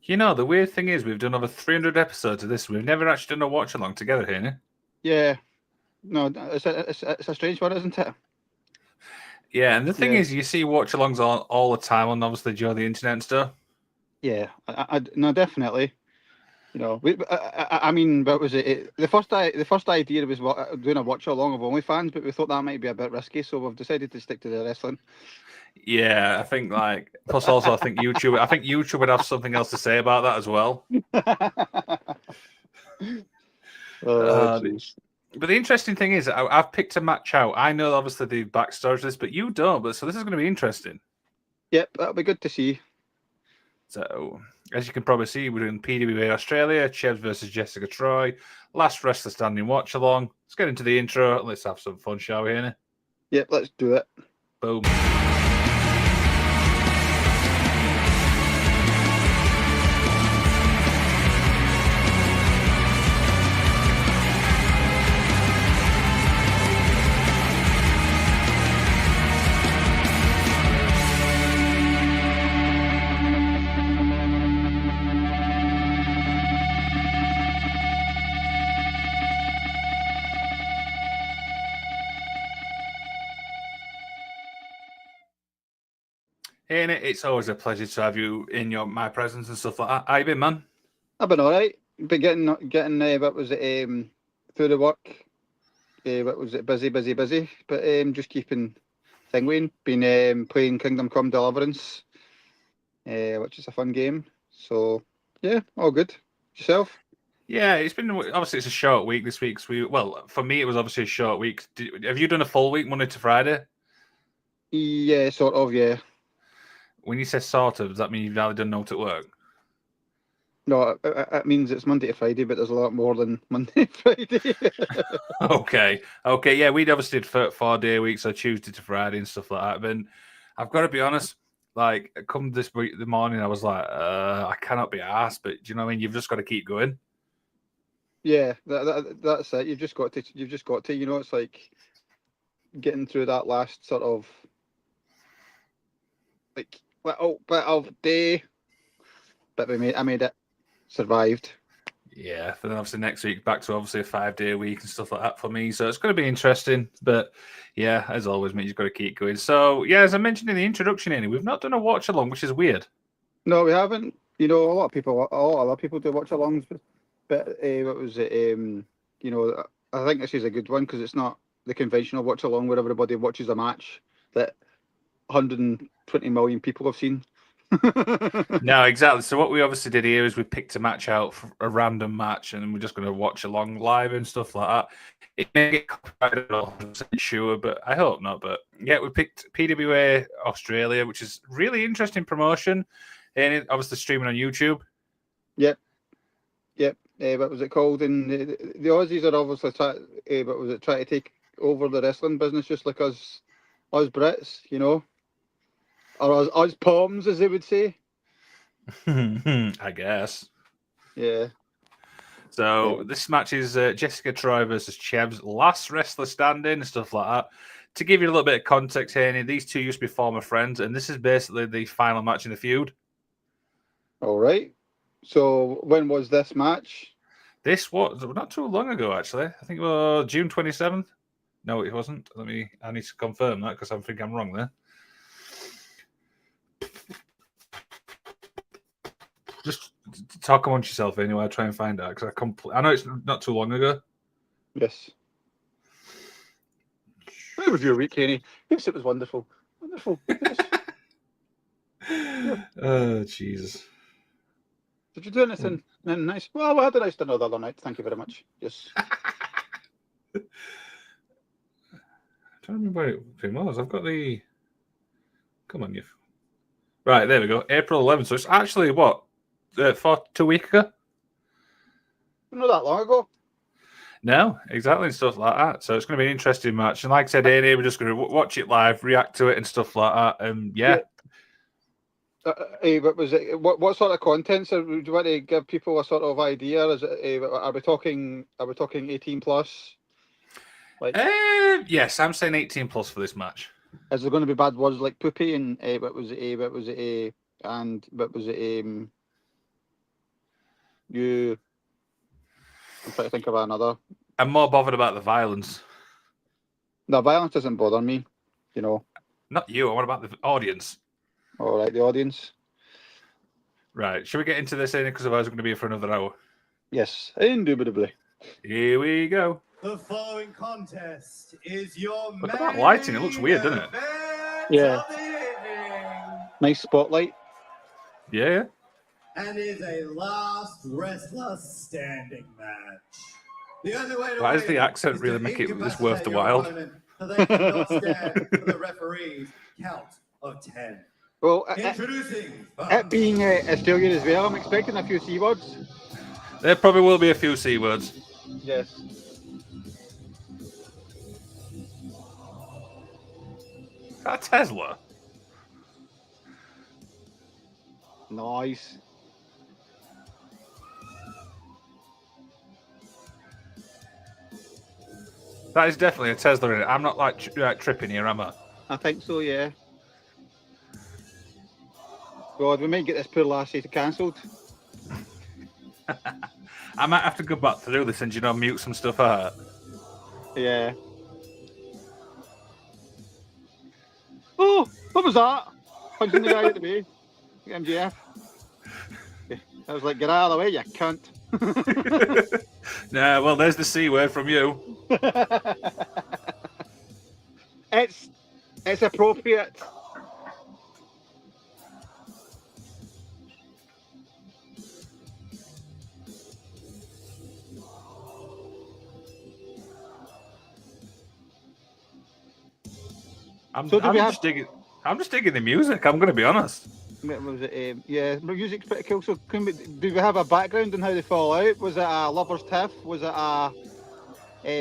You know, the weird thing is we've done over 300 episodes of this. We've never actually done a watch along together here. Yeah. No, it's a strange one, isn't it? Yeah, and the thing Yeah. is, you see watch alongs all the time on obviously during the internet and stuff. Yeah. No, definitely. I mean, but was it the first idea was doing a watch along of OnlyFans, but we thought that might be a bit risky, so we've decided to stick to the wrestling. Yeah, I think plus also I think YouTube would have something else to say about that as well. Oh, Uh, jeez. but the interesting thing is, I've picked a match out. I know obviously the backstory to this, but you don't. But so this is going to be interesting. Yep, that'll be good to see. So as you can probably see, we're doing PWA Australia, Chevs versus Jessica Troy, last wrestler standing watch along. Let's get into the intro and let's have some fun, shall we, Henry? Yep, let's do it. Boom. Henry, it's always a pleasure to have you in my presence and stuff like that. How you been, man? I've been all right. Been getting what was it through the work. What was it? Busy. But just keeping thing going. Been playing Kingdom Come Deliverance, which is a fun game. So yeah, all good. Yourself? Yeah, it's been obviously it's a short week this week. For me, it was obviously a short week. Have you done a full week, Monday to Friday? Yeah, sort of. Yeah. When you say sort of, does that mean you've nearly done note at work? No, it means it's Monday to Friday, but there's a lot more than Monday to Friday. Okay, yeah, we'd obviously did 4 day weeks, so Tuesday to Friday and stuff like that. But I've got to be honest, like, come this week, the morning, I was like, I cannot be asked, but do you know what I mean? You've just got to keep going. Yeah, that's it. You've just got to. It's like getting through that last sort of like little bit of day, but I made it, survived. Yeah, but then obviously next week back to obviously a 5 day week and stuff like that for me. So it's going to be interesting. But yeah, as always, mate, you've got to keep going. So yeah, as I mentioned in the introduction, Annie, we've not done a watch along, which is weird. No, we haven't. A a lot of other people do watch alongs, but what was it? I think this is a good one because it's not the conventional watch along where everybody watches a match that 120 million people have seen. No, exactly. So what we obviously did here is we picked a match out, for a random match, and we're just going to watch along live and stuff like that. It may get copyrighted, I'm not 100% sure, but I hope not. But yeah, we picked PWA Australia, which is really interesting promotion, and obviously streaming on YouTube. Yep, yep. What was it called? And the Aussies are obviously what was it? Trying to take over the wrestling business, just like us Brits, or us Poms, as they would say. I guess. Yeah, So yeah. this match is Jessica Troy versus Chevs, last wrestler standing and stuff like that. To give you a little bit of context, Haney, these two used to be former friends, and this is basically the final match in the feud. All right. So when was this match? This was not too long ago, actually. I think it was June 27th. No, it wasn't. I need to confirm that because I think I'm wrong there. Just talk amongst yourself anyway. I'll try and find out because I know it's not too long ago. Yes. How was your week, Kenny? Yes, it was wonderful. Wonderful. Yes. Yeah. Oh, Jesus. Did you do anything nice? Well, I had a nice dinner the other night. Thank you very much. Yes. I don't remember what it was. I've got the. Come on, you. Right, there we go. April 11th. So it's actually what? 2 weeks ago? Not that long ago. No, exactly, and stuff like that. So it's going to be an interesting match. And like I said, Annie, we're just going to watch it live, react to it, and stuff like that. And yeah. What was it? What sort of contents do you want to give people a sort of idea? Is it? Are we talking? Are we talking 18 plus? Like, yes, I'm saying 18 plus for this match. is there going to be bad words like poopy and what was it? What was it? And what was it? I'm trying to think of another. I'm more bothered about the violence. The violence doesn't bother me, you know. Not you. What about the audience? All right, the audience. Right. Should we get into this in? Because otherwise we're going to be here for another hour. Yes, indubitably. Here we go. The following contest is your Look at that lighting. It looks weird, doesn't it? Yeah. Nice spotlight. Yeah. And is a last wrestler standing match. The only way to Why does win the accent is really to make it this incapacitate worth the your while? opponent so they cannot stand for the referee's count of 10. Well, Introducing it being Australia as well, I'm expecting a few C words. There probably will be a few C words. Yes. Is that a Tesla? Nice. That is definitely a Tesla in it. I'm not like tripping here, am I? I think so, yeah. God, we might get this poor lassie cancelled. I might have to go back through this and, mute some stuff out. Yeah. Oh, what was that? Punching the guy at the bay. MJF. I was like, get out of the way, you cunt. Nah, well, there's the C word from you. It's appropriate. I'm just digging the music. I'm going to be honest. Was it? Yeah, music's pretty cool. So, do we have a background on how they fall out? Was it a lovers' tiff? Was it a?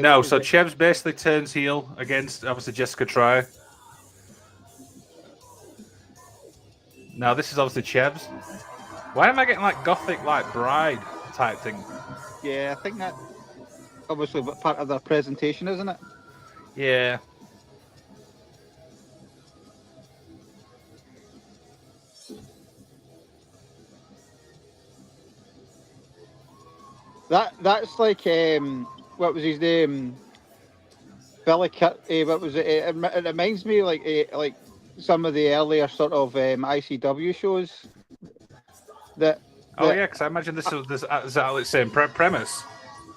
No. So Chevs basically turns heel against obviously Jessica Try. Now this is obviously Chevs. Why am I getting like gothic, like bride type thing? Yeah, I think that obviously part of their presentation, isn't it? Yeah. That's like what was his name? Billy Cut. What was it? It reminds me like some of the earlier sort of ICW shows. Yeah, because I imagine this is the same premise.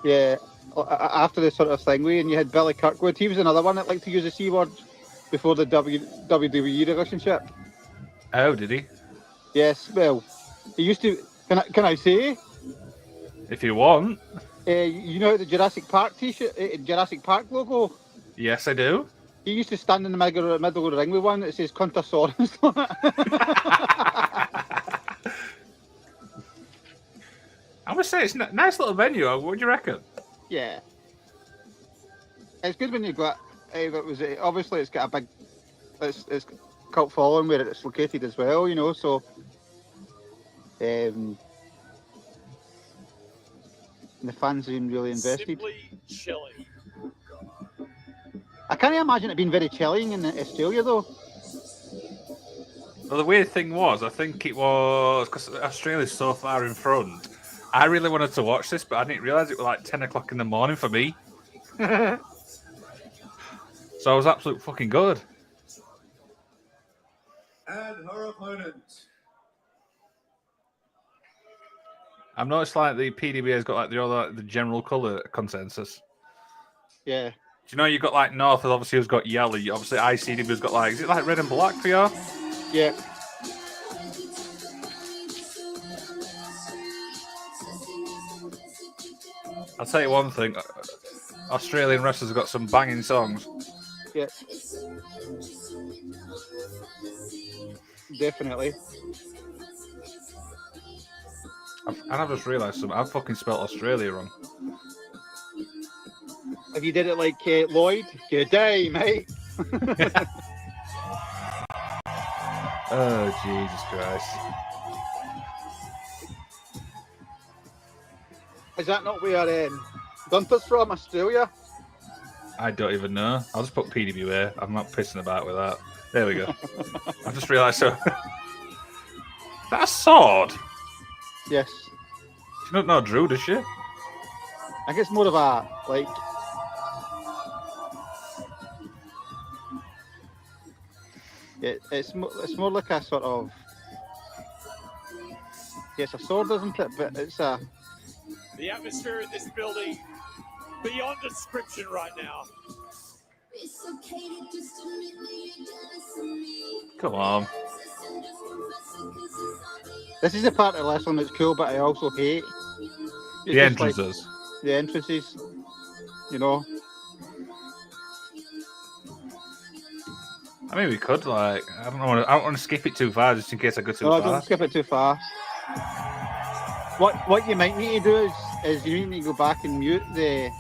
Yeah, after this sort of thing, and you had Billy Kirkwood. He was another one that liked to use the C word before the WWE relationship. Oh, did he? Yes. Well, he used to. Can I say? If you want. You know the Jurassic Park T-shirt, Jurassic Park logo. Yes, I do. He used to stand in the middle of the ring with one that says Contosaurus on it. I would say it's a nice little venue. What do you reckon? Yeah. It's good when you got. Obviously, it's got a big. It's cult following where it's located as well. So. The fans seem really invested. Simply chilling. I can't imagine it being very chilling in Australia though. Well, the weird thing was, I think it was because Australia's so far in front. I really wanted to watch this, but I didn't realise it was like 10 o'clock in the morning for me. So I was absolutely fucking good. And her opponent. I've noticed like the PDBA's got like the general colour consensus. Yeah. Do you know you've got like North obviously who's got yellow, obviously ICW's got like, is it like red and black for you? Yeah. I'll tell you one thing, Australian wrestlers have got some banging songs. Yeah. Definitely. I've just realised something. I've fucking spelt Australia wrong. If you did it like Lloyd, good day, mate. Oh, Jesus Christ. Is that not where Gunther's from, Australia? I don't even know. I'll just put PWA. I'm not pissing about with that. There we go. I just realised so. That's a sword. Yes. She don't know Drew, does she? I think it's more of a like. It's more like a sort of. Yeah, it's a sword, isn't it? But it's a. The atmosphere in this building beyond description right now. Come on. This is the part of wrestling that's cool, but I also hate The entrances. The entrances, you know. I mean, we could, like, I don't know. I don't want to skip it too far, just in case I go too No, far. don't skip it too far. What you might need to do is you need to go back and mute the.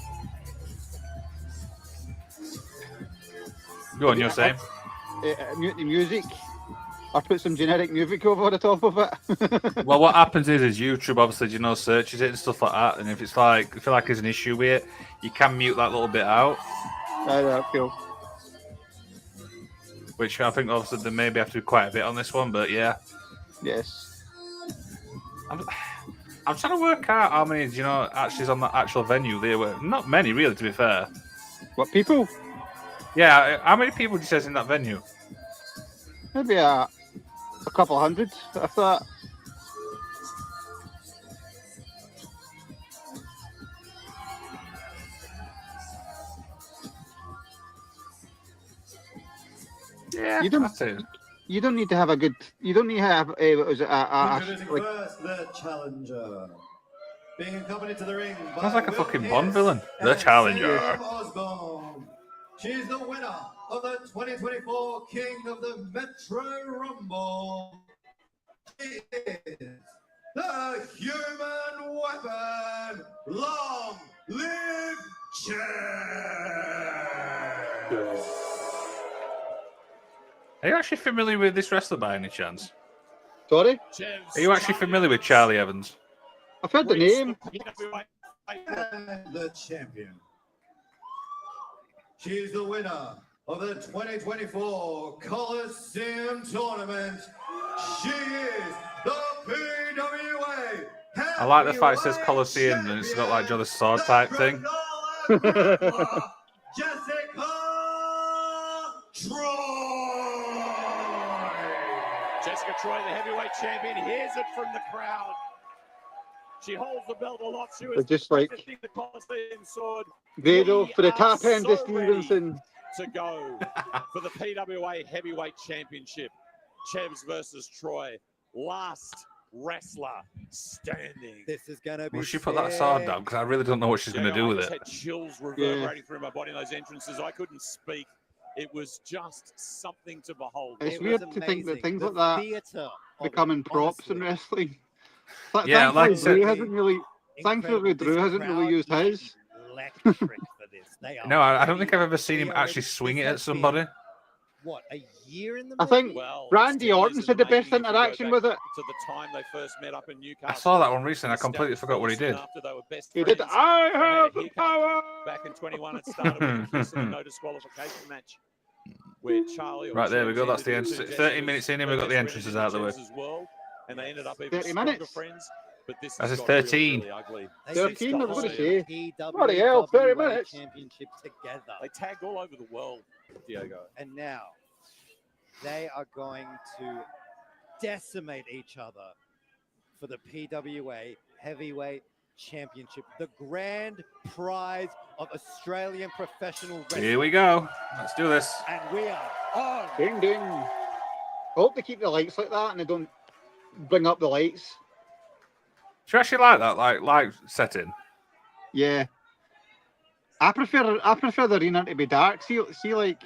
Go on, you're saying. Mute the music, or put some generic music over the top of it. Well, what happens is YouTube obviously, you know, searches it and stuff like that, and if it's like, I feel like there's an issue with it, you can mute that little bit out. Cool. Which I think obviously they maybe have to do quite a bit on this one, but yeah. Yes. I'm trying to work out how many, you know, actually is on that actual venue. There were not many, really, to be fair. What people? Yeah, how many people do you say in that venue? Maybe a couple hundred. I thought. Yeah, You don't- that's it. You don't need to have a good. You don't need to have a. What was it? Like, First, the challenger. Being accompanied to the ring by Sounds like a Will fucking Bond Pierce villain. The and challenger. Sarah Osborne. She's the winner of the 2024 King of the Metro Rumble. She is the human weapon. Long live Chevs. Are you actually familiar with this wrestler by any chance? sorry, Chevs, Are you actually familiar with Charlie Evans? I've heard the name. And the champion. She's the winner of the 2024 Coliseum Tournament. She is the PWA. I like the fact it says Coliseum and it's got like John the Sword type thing. Jessica Troy. Jessica Troy, the heavyweight champion, hears it from the crowd. She holds the belt a lot. She was Just like practicing the Coliseum sword. Vado for the We top are end to so ready Stevenson. to go for the PWA Heavyweight Championship. Chevs versus Troy. Last wrestler standing. This is gonna be. Will she put that sword down? Because I really don't know what she's going to do with I just it. had chills reverberating through my body in those entrances. I couldn't speak. It was just something to behold. It's It weird was to think that amazing. things The like that theatre of becoming it, props in honestly. wrestling. Yeah, like I Thankfully, said- Drew hasn't really. Thankfully, Incredible. Drew This hasn't really crowd used is his. electric for this. They are No, I don't ready. think I've ever seen him We are actually ready. swing This it at has been, somebody. What, a year in the I think making? Well, Randy it's 10 Orton years had in the best making if you go interaction back with it. to the time they first met up in Newcastle. I saw that one recently. I completely Established forgot what he first, and did. After they were best He friends, did. I they had a have the hiccup power. back in 21. It started with a kiss and a no disqualification match. Where Charlie or Right, there we Chevs go, that's the introduced end. two 30 Jessicas, minutes in and the we've got the best entrances friends in out of the way. Chevs' world, and they ended up even 30 stronger minutes. friends. But this That has is got really, 13. really ugly. They 13, I was used gonna to say. hold the Bloody hell, 30 PWA minutes. Championship together. They tagged all over the world, Diego. And now they are going to decimate each other for the PWA Heavyweight Championship, the grand prize of Australian professional wrestling. Here we go. Let's do this. And we are on. Ding ding. I hope they keep the lights like that and they don't bring up the lights. Do you actually like that, like setting? Yeah. I prefer the arena to be dark. See, like,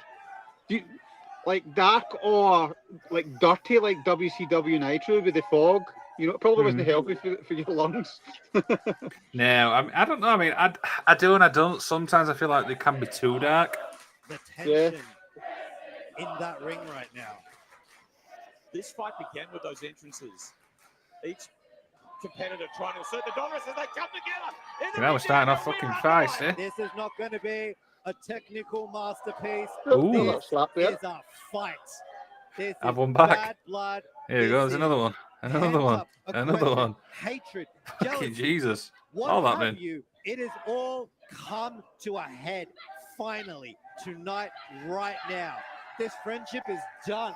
like dark or like dirty, like WCW Nitro with the fog. You know, it probably wasn't healthy for your lungs. No, I don't know. I mean, I do and I don't. Sometimes I feel like they can be too dark. The tension in that ring right now. This fight began with those entrances. Each competitor trying to assert the dominance as they come together. You know, we're starting off fucking fast, eh? This is not going to be a technical masterpiece. Ooh. This Not slap there. is a fight. This Have is one back. bad blood. Here we go. There's another one. Another Hands one. up, Another aggression, one. hatred, Fucking jealousy, Jesus. what All have happening. you. It has all come to a head finally tonight, right now. This friendship is done.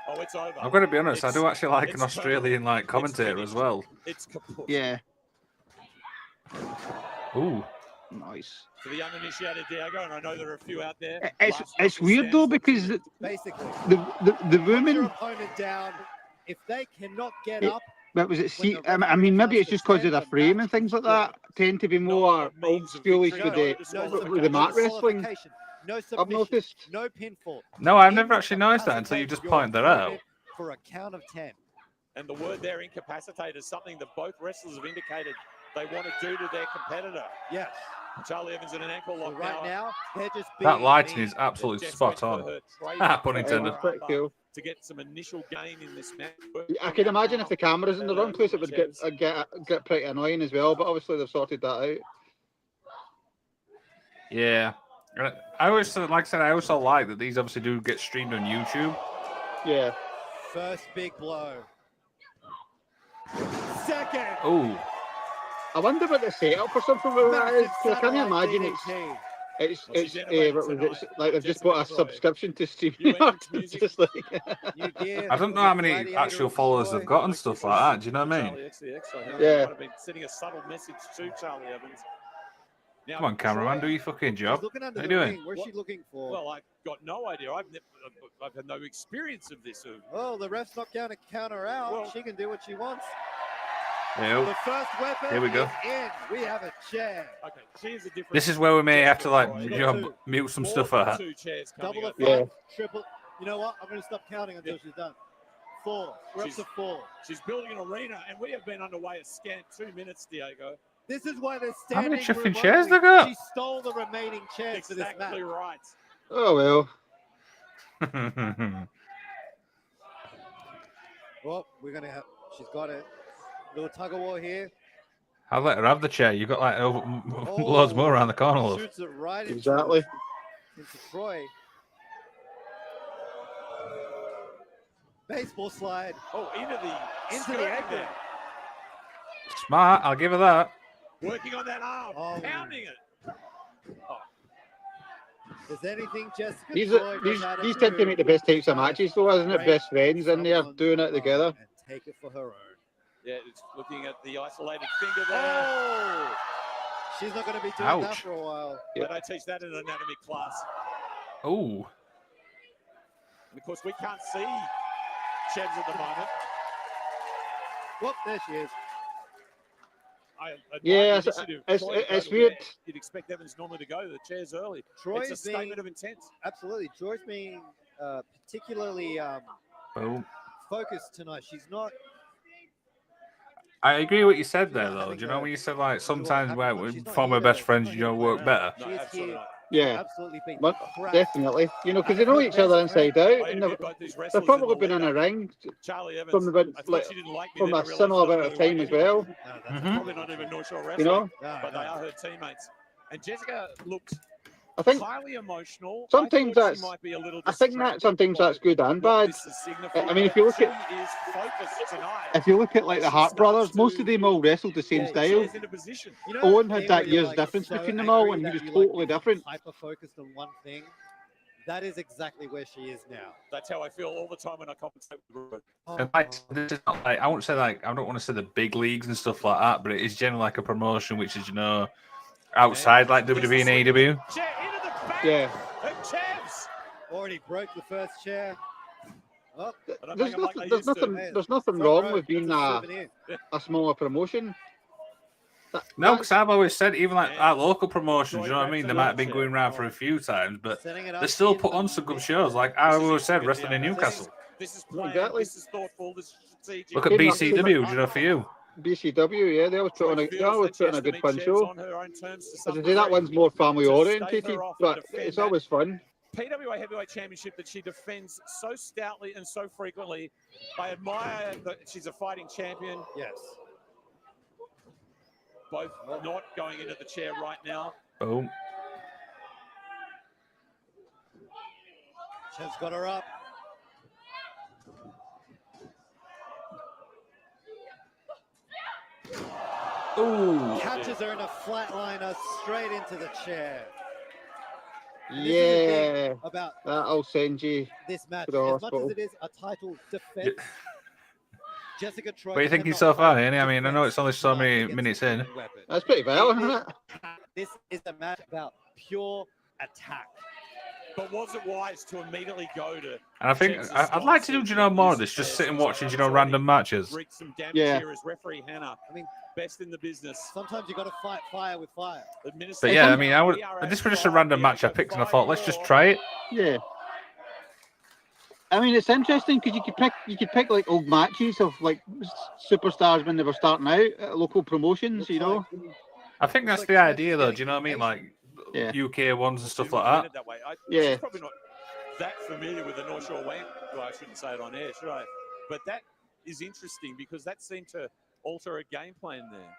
Oh, it's over. I've got to be honest, I do actually like an it's Australian like It's commentator finished. as well. It's kaput. Yeah. Ooh. Nice. For the uninitiated Diego, and I know there are a few out there. It's weird though because Basically, the put your women. opponent down. If they cannot get It- up, But was it when see? the I referee mean, maybe adjusts it's the just because of the trend, the frame match and things like is good. that tend to be No more other old means of schoolish victory, with no with the mat wrestling. disqualification, no I've submission, noticed. no pinfall. No, I've never actually noticed that until you Incapacitate just your pointed that out. opponent for a count of 10. And the word there, incapacitate, is something that both wrestlers have indicated they want to do to their competitor. Yes. Charlie Evans in an ankle So lock right now, they're just That being lighting mean. is absolutely Jess spot went on. for her Ah, trademark pun intended. It's pretty cool. to get some initial gain in this match. I can imagine if the camera's in the wrong place, it would get pretty annoying as well. But obviously they've sorted that out. Yeah. I always, like I said, I also like that these obviously do get streamed on YouTube. Yeah. First big blow. Second. Oh, I wonder what the setup or something with that is. Massive 'Cause I can't satellite imagine DDT. it's like they've just bought a subscription to stream. You entrance music. Just like You give I don't know how the many gladiator actual a followers joy. they've got and stuff like that. Do you know what I mean? Charlie XCX, I think Yeah. might have been sending a subtle message to Charlie Evans. Now, Come on, cameraman, Troy- do your fucking She's job. looking under How the you doing? ring. Where's she looking for? Well, I've got no idea. I've had no experience of this. Oh, the ref's not going to count her out. Well- She can do what she wants. Yeah. The first weapon Here we go. is in. We have a chair. Okay, she is a different. This is where we may have to like Troy. got you know, two. mute some More stuff than out. 2 chairs coming Double the up. Yeah. front, triple. You know what? I'm going to stop counting until she's done. 4. We're up to 4. She's building an arena, and we have been underway a scant 2 minutes, Diego. This is why they're How standing. many chiffon room chairs only. they got? She stole the remaining chairs for this match. Exactly right. Oh well. Well, we're going to have. She's got it. Little tug of war here. I'll let her have the chair. You've got like loads more around the corner. Love. Shoots it right Exactly. into Troy. Baseball slide Oh, into into skirt the apron. there. Smart, I'll give her that. Working on that arm, Oh. pounding it. Is anything Jessica These Troy these knows how to these tend to do? make the best types of matches, though, isn't it? Break Best friends in there someone's doing it arm together. And take it for her own. Yeah, it's looking at the isolated finger there. Oh! She's not going to be doing that Ouch. for a while. They don't teach that in anatomy class. Oh, And of course, we can't see Chevs at the moment. Whoop, there she is. I admire Yeah, the initiative. it's Troy to go it's to weird. where You'd expect Evans normally to go to the chairs early. Troy's It's a being, statement of intent. absolutely, Troy's being particularly boom. focused tonight. She's not. I agree with what you said there, She's not though. having Do you know a- when you said like she's not sometimes having where fun. we She's not former here best to- friends, she's you not know, here to work play around. better? No, She is absolutely here not. Yeah, absolutely beat but the crap. definitely. You know, because they And know her each other best friend- inside out, I and interviewed both these they've wrestlers probably in the been in a lead-up. ring Charlie Evans, from about I thought like she didn't like me. from then I a realized similar she amount doesn't of really time like as well. No, that's Mhm. Probably not even North Shore You Wrestling, know, no, but they no. are her teammates. And Jessica looked I think highly emotional. sometimes I thought that's- she might be a little I think that distracted sometimes by that's good and what bad. this is signifying. I mean, if you look She at is focused tonight. if you look at like the She Hart starts brothers, most to of them all wrestled the same Yeah, style. Chairs into position. You know Owen that had thing that where you're, year's like, difference so between them all, angry and he that was you, like, totally become different. hyper-focused on one thing. That is exactly where she is now. That's how I feel all the time when I compensate with her. And like, this is not like I won't say like I don't want to say the big leagues and stuff like that, but it is generally like a promotion which is outside like WWE and AEW. Chair into the back Yeah, of Chevs. Already broke the first chair. Oh, I don't there's make 'em like nothing, they there's used to. nothing, Man, there's nothing front wrong row, with being that's a souvenir. smaller promotion. No, because I've always said even like Yeah. our local promotions, you know what I mean? They might have been going around for a few times, but Setting it they up still in put the on some good mid- shows. Like I This is always said, intricate, wrestling in yeah. Newcastle. This is planned. Exactly. This is thoughtful. This is strategic. Look at Came up BCW, do you know, for you. BCW, yeah, they always put on a, they always put on a good fun show. As I say, that one's more family orientated, but it's always fun. PWA Heavyweight Championship that she defends so stoutly and so frequently. I admire that she's a fighting champion. Yes. Both not going into the chair right now. Boom. Chev's got her up. Ooh. Catches her in a flatliner straight into the chair. And this is the Yeah, thing about that'll send you. this match. To the As much as hospital. it is a title defense, Jessica Troy. What are you thinking cannot so far, fight Annie? I mean, I know it's only so defense many tonight minutes against in. a human weapon. That's pretty well, isn't it? This is a match about pure attack. But was it wise to immediately go to? And I think Chevs' I'd like to do, stance you know, and more of use this, just the sitting players watching, you know, themselves? random matches. Wreaked some damage Yeah. here as referee Hannah. I mean, best in the business. sometimes you got to fight fire with fire. But yeah, I mean, I would. This was just a random match I picked, and I thought, let's just try it. Yeah. I mean, it's interesting because you could pick like old matches of like superstars when they were starting out at local promotions, you know. I think that's like the Chevs idea, is though. getting Do you know what I mean? Like Yeah. UK ones and stuff like that. Yeah. She's probably not that familiar with the North Shore Wank. Well, I shouldn't say it on air, should I? But that is interesting because that seemed to alter a game plan there.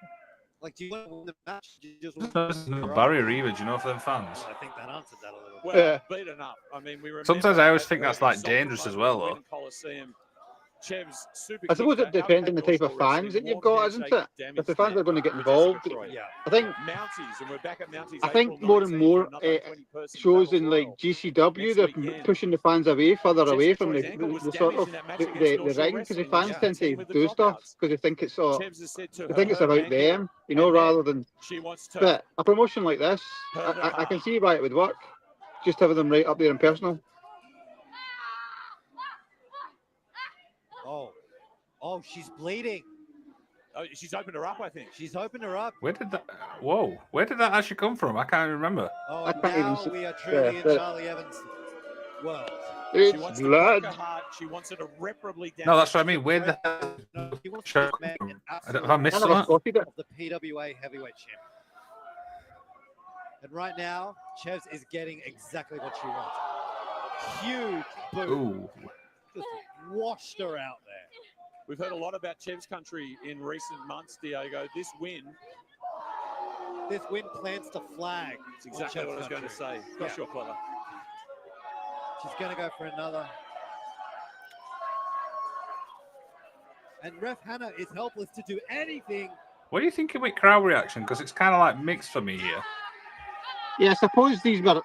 Like, do you want to win the match? Do you just want There's no barrier either, do you know, for them fans. I think that answered that a little bit. Well, Yeah. beaten up. I mean, we remember Sometimes I always at think the that's, like, Exalted dangerous as moment well, in though. Wheaton Coliseum, Chevs super I suppose kicked it that depends on the outcast type of North Shore fans that you've wrestling, got, warm isn't it? handshake If the damage fans there are going to get with Jessica involved, Troy. Yeah. I think Mounties, and we're back at Mounties. I think April more and 19 more for another 20-person shows battle in like royal. GCW Next they're weekend. pushing the fans further away Jessica from Troy's ankle was the sort damaged of in that match the against North Shore ring because the Wrestling. fans She's tend to contending with the do stuff dropouts. because they think it's sort. Chevs has said to I think it's her about ankle, them, you know, and then rather than. she wants to. But a promotion like this, Hurt her I can heart. see why it would work. Just having them right up there in personal. Oh, she's bleeding. Oh, she's opened her up, I think. She's opened her up. Where did that? Whoa! Where did that actually come from? I can't even remember. Oh, I and can't even now see- we are truly yeah, in but- Charlie Evans' world. She It's wants to blood. break her heart. She wants it irreparably damaged. No, that's what I mean. Where the hell? No, he wants Sure. to make an Have I missed None of us that? copied it. of the PWA heavyweight champion. And right now, Chevs is getting exactly what she wants. Huge boot. Ooh. Just washed her out there. We've heard a lot about Chevs country in recent months, Diego. This win, This win plants the flag. it's exactly on what I was Chevs going to country. say. Gosh, you're clever. She's going to go for another. And Ref Hannah is helpless to do anything. What do you think of with crowd reaction? Because it's kind of like mixed for me here. Yeah, I suppose these were.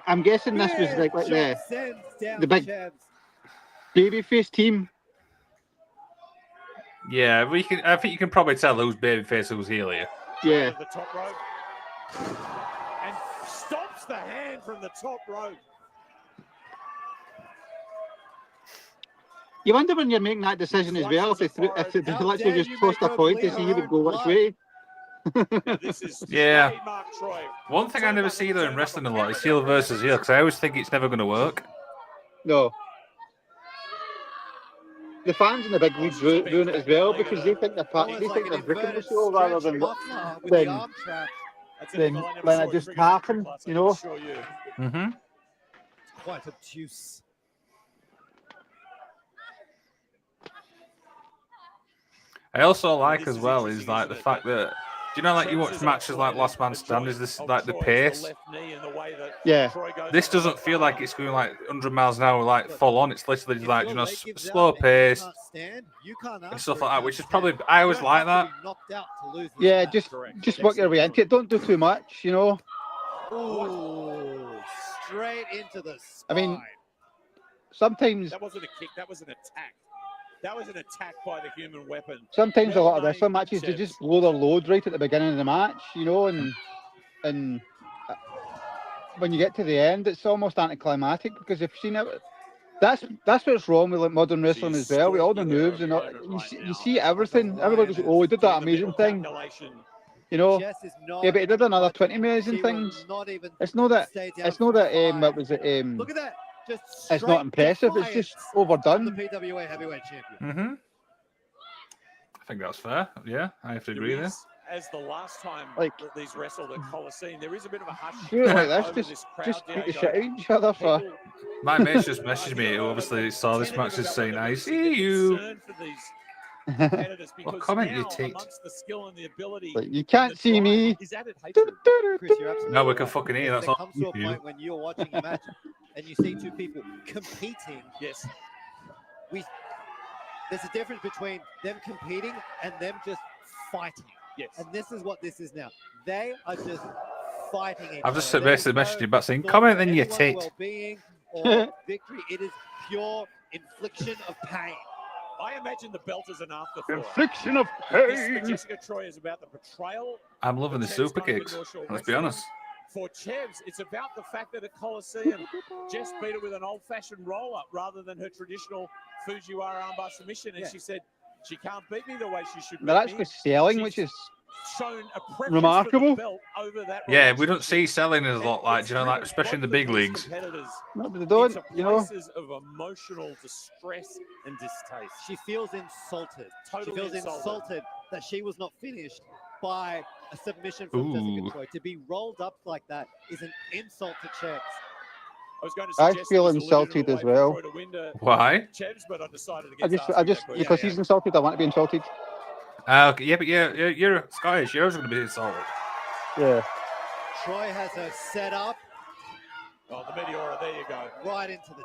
I'm guessing this was like Chevs sends down the big- Chevs. babyface team. Yeah, we can. I think you can probably tell who's babyface, who's heel here. Yeah. The top rope. And stops the hand from the top rope. You wonder when you're making that decision as well if they How literally dare just you tossed make a her coin to bleed see her who would own go which blood? way. Now, this is Yeah. trademark Troy. One thing I never see though in wrestling a lot is heel versus heel, because I always think it's never going to work. No. The fans in the big leagues doing it as well because they think they're part. Almost They like think an they're booking the inverted show rather stretch than muffler with then- the arm trap. That's an then angle I never when saw it at just Trigger happened, Class, I you can know. assure you. Mm-hmm. Quite obtuse. I also like This as is well interesting, is like isn't the it, fact that you know, like you watch Chevs matches has like Last Man isolated Stand. a Is this joint like of the Troy's pace? left knee and the way that Yeah. Troy goes This on the doesn't left feel like arm. it's going like 100 miles an hour, like full on. It's literally If like, your you know, leg gives slow out and you pace can't stand, you can't and ask stuff for it, like that, can't which is stand. probably I always You don't like have to that. be knocked out to lose this Yeah, match. just work your way into it. Don't do too much, you know. Ooh, straight into the spine. I mean, Sometimes That wasn't a kick. That was an attack. That was an attack by the human weapon. a lot of Well wrestling named, matches they Chevs. just blow their load right at the beginning of the match, you know, and when you get to the end, it's almost anticlimactic because if you know that's what's wrong with like modern wrestling She's as well. With all the stalking her moves and all, opponent you, right see, now. you see everything. Everybody goes, "Oh, he did that Doing the amazing mental thing," calculation. you know. Jess is not, Yeah, but he did another 20 amazing she will things. not even It's not that. stay down It's not for that. 5. What was it? Look at that. Just It's not impressive. It's just defiance from the overdone. PWA heavyweight champion. Mm-hmm. I think that's fair. Yeah, I have to There agree there. is, as the last time Like- that these wrestled at Coliseum, there is a bit of a hush. Do it like over this. this crowd, Just beat the Diego. shit out of each other for. People My mate's just messaged me, who obviously saw this match, is saying, "I see you." concerned for these competitors because comment you now, take? amongst the skill and the ability, Like, you and can't the see drive me. is added hatred. Chris, you're absolutely No, we can right. fucking hear. There That's all. comes to a point when you're watching a match and you see two people competing. Yes, There's a difference between them competing and them just fighting. Yes. And this is what this is now. They are just fighting each I've just other. There basically is messaged no you back saying, thought comment for then you anyone's tit. well-being or victory. It is pure infliction of pain. I imagine the belt is an afterthought. Infliction of This for pain. Jessica Troy is about the betrayal. I'm loving the Chevs super kind of kicks. North Shore Let's be Wrestling. honest. For Chevs, it's about the fact that at Coliseum, Jess beat her with an old-fashioned roll-up rather than her traditional Fujiwara armbar submission. And she said, she can't beat me the way she should beat They're actually me. selling, She's which is shown a preference remarkable. for the belt over that Yeah, we don't relationship. see selling as a lot, like, It's you know, like, driven especially in the both big of these leagues. competitors no, they don't. into You know, places of emotional distress and distaste. She feels insulted. Totally she feels insulted. insulted that she was not finished by a submission from Ooh. Jessica Troy. To be rolled up like that is an insult to Chevs. I was going to I suggest feel it was a insulted legitimate as way for well. Troy to win to Why? Chevs, but I decided I against just asking that because question. he's insulted, I want to be insulted. Okay, yeah, but you're Scottish. You're also going to be insulted. Yeah. Troy has her set up Oh, the Meteora, there you go. right into the...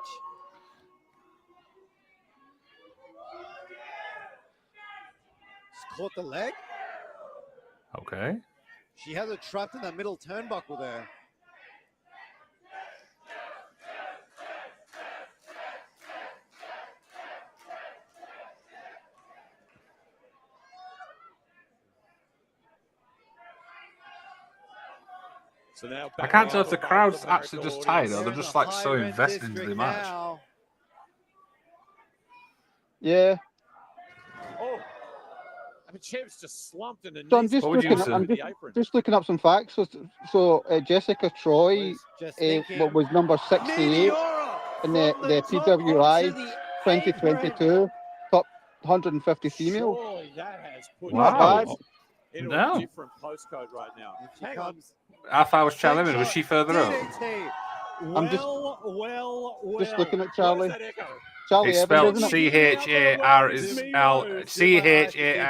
She's caught the leg. Okay. She has her trapped in that middle turnbuckle there. So now I can't tell if back the out crowd's the actually just tired or They're they're in just the like so high-red invested into the district match. now. Yeah. Oh, I mean, Chev's just slumped in the So I'm knees. just What would you looking. say? I'm the apron. just looking up some facts. So Jessica Troy Was just thinking, what was number 68 Meteora in the from the top PWI onto the apron. 2022 top 150 female. Surely that has put Not Wow. bad. into No. a different postcode right now. She Hang on. comes Half hour's challenge, was slingshot, she further up? DDT. I'm just well. just looking at What Charlie. is that echo? Charlie It's Evans, spelled isn't it? CHARLI.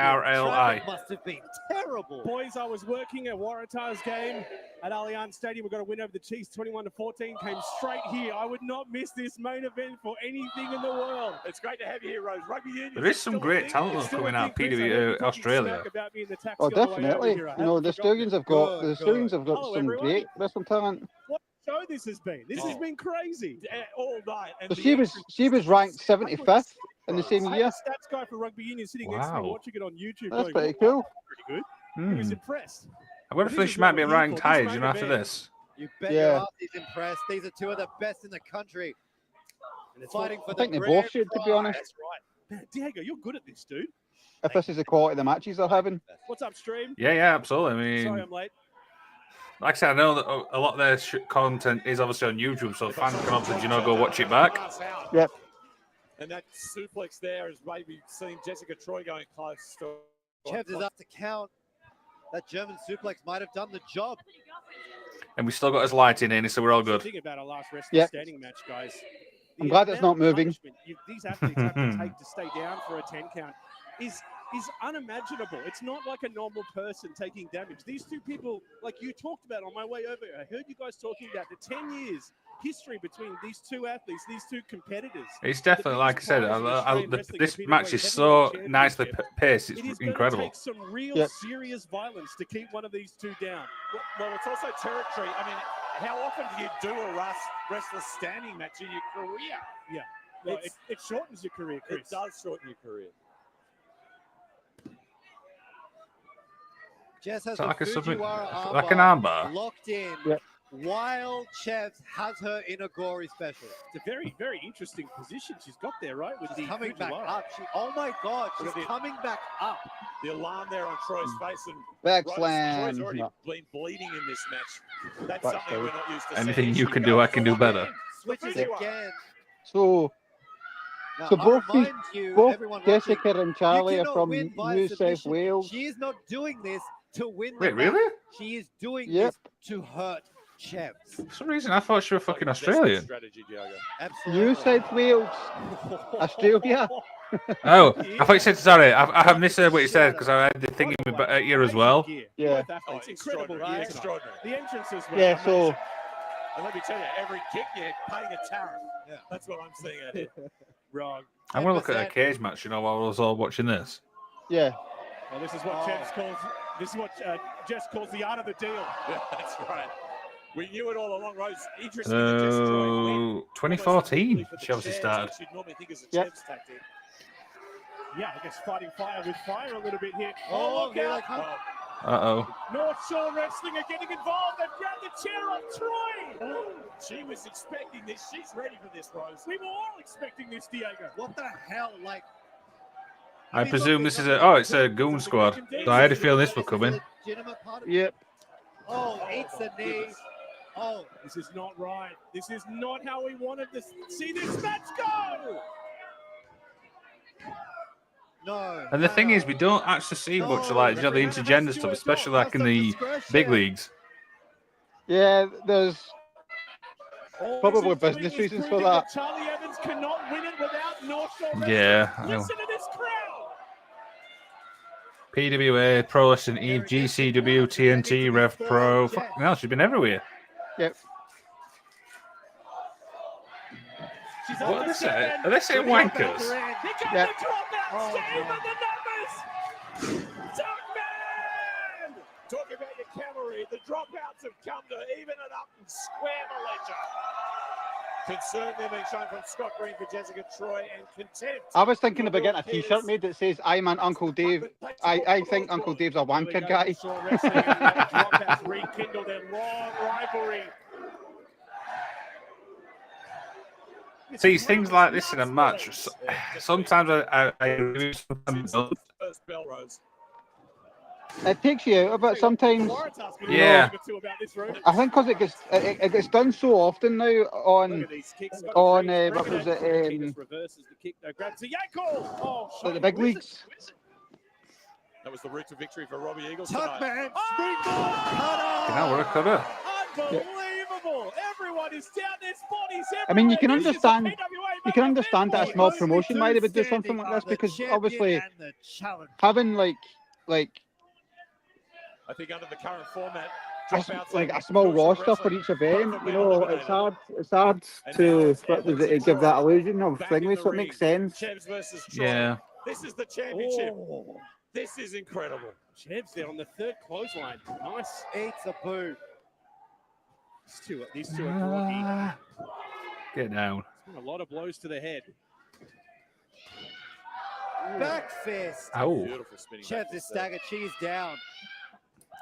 Traffic must have been terrible. Boys, I was working at Waratah's game at Allianz Stadium. We got a win over the Chiefs 21-14. Came straight here. I would not miss this main event for anything in the world. It's great to have you here, Rose. Rugby union. There is some great talent coming out of Australia. Oh, definitely. You know, the Stallions have got Good, Hello, some everyone. great wrestling talent. What a show this has been. This has been crazy. All night. And So the she was ranked 75th in the same I had year. a stats guy for Rugby Union sitting next to me Wow. watching it on YouTube. That's going, pretty "Wow, cool. Pretty good. He was Hmm. impressed. I'm going to feel she might be ranked higher, you know, after this. You bet Yeah. your ass he's impressed. These are two of the best in the country. And it's Fighting all- for I the think they grand both should, to be prize. honest. That's right. Man, Diego, you're good at this, dude. If this is the quality of the matches they're having. What's up, stream? Yeah, absolutely. I Sorry mean, I'm late. like I said, I know that a lot of their content is obviously on YouTube, so fans can obviously, go watch it back. Yep. And that suplex there has maybe seen Jessica Troy going close to. Chevs is up to count. That German suplex might have done the job. And we still got his lighting in, so we're all good. Think about our last wrestling Yep. standing match, guys. I'm glad it's not amount of moving. punishment these athletes have to take to stay down for a 10 count is unimaginable. It's not like a normal person taking damage. These two people, like you talked about on my way over, I heard you guys talking about the 10 years history between these two athletes, these two competitors. It's definitely, like I said, this match is so nicely paced. It It's is going to incredible. take some real Yep. serious violence to keep one of these two down. Well, it's also territory. I mean, how often do you do a wrestler standing match in your career? Well, it shortens your career, Chris. It does shorten your career. Jess has So the like a Fujiwara like an armbar armbar. locked in. Yep. While Chevs has her in a gory special. It's a very, very interesting position she's got there, right? With She's the coming back Fujiwara. up. Oh my God, she's Look at the- coming back up. The alarm there on Troy's face, and Back Troy's slam. already No. been bleeding in this match. That's Back something we're not used to Anything seeing. you She can do, goes I can do for better. one. Switches Fujiwara. again. So Now, So I both remind you, both everyone watching, Jessica and Charlie you are cannot from win via New South submission. Wales. She is not doing this to win the Wait, match. really? She is doing Yep. this to hurt Chevs. For some reason, I thought she was fucking Like a Australian. strategy, Diego. Absolutely. New South Wales, Australia. Oh, I thought you said sorry. I have misheard what you said because I had the thing in my ear as well. Yeah. Oh, It's incredible. extraordinary. gear Extraordinary. tonight. The entrances were Yeah, so amazing. And let me tell you, every kick you're paying a tariff. Yeah. That's what I'm seeing out here. Wrong. I'm gonna look at a 10%. cage match, while I was all watching this. yeah. Well, this is what Chevs calls. This is what Jess calls the art of the deal. Yeah, that's right. We knew it all along, Rose. Interesting that Jess Troy went 2014, for the Chelsea Chevs, started. which you'd normally think is a Yep. Chevs tactic. Yeah, I guess fighting fire with fire a little bit here. Oh, Look here out. they come. Uh-oh. North Shore Wrestling are getting involved. They've grabbed the chair off Troy. She was expecting this. She's ready for this, Rose. We were all expecting this, Diego. What the hell? Like, I mean, presume look, this is look, a... Oh, it's a goon squad. So I had a feeling this would come in. legitimate part of Yep. Oh, eats a knee. Oh, This is not right. This is not how we wanted to see this match go. no. And the thing is, we don't actually see much of, like, you know, the intergender stuff, especially like in the big leagues. Yeah, there's All probably this is doing business is reasons for proving that. Charlie Evans cannot win it without North Shore Wrestling. Yeah, I know. Listen to this crowd. PWA, Pro Wrestling, Eve, GCW, TNT, Rev Pro. Fucking hell, she's been everywhere. Yep. She's What up are to they saying? seven. Are they saying The dropouts wankers? are in. Here comes Yep. the dropouts. Oh, Even no. the numbers. Dogman. Talk about your cavalry. The dropouts have come to even it up and square the ledger. Concern there being shown from Scott Green for Jessica Troy and contempt. I was thinking for about getting a Will T-shirt Peters. made that says "I'm an Uncle Dave." I think Uncle Dave's a Here we wanker go. guy. North Shore Wrestling and the dropouts rekindle their long rivalry. See, things like this in a match, sometimes I agree with you, sometimes I don't. First bell, Rose. It takes you out of it sometimes. Waratah's gonna Yeah. know too about this, Ruben. I think because it gets done so often now Look on at these kicks. on, Bring what was it, Peters reverses the kick. No, grabs the ankle. Oh, the big leagues. That was the route to victory for Robbie Eagles tonight. Tuckman, You know, what a cover. Unbelievable! Everyone is down their bodies. I mean, you can everywhere. This is understand- a PWA You can main understand that a event. small promotion might have do something like this because obviously having like I think under the current format, like a small roster for each event, you know, it's hard to give that illusion of thingy, so it makes sense. Chevs versus Troy. Yeah. This is the championship. Oh, This is incredible. Chevs there on the third clothesline. Nice. eats a boo. These two are groggy. Get down. A lot of blows to the head. Back fist. Oh, Beautiful spinning. Chevs back is fist there. staggered. She's down.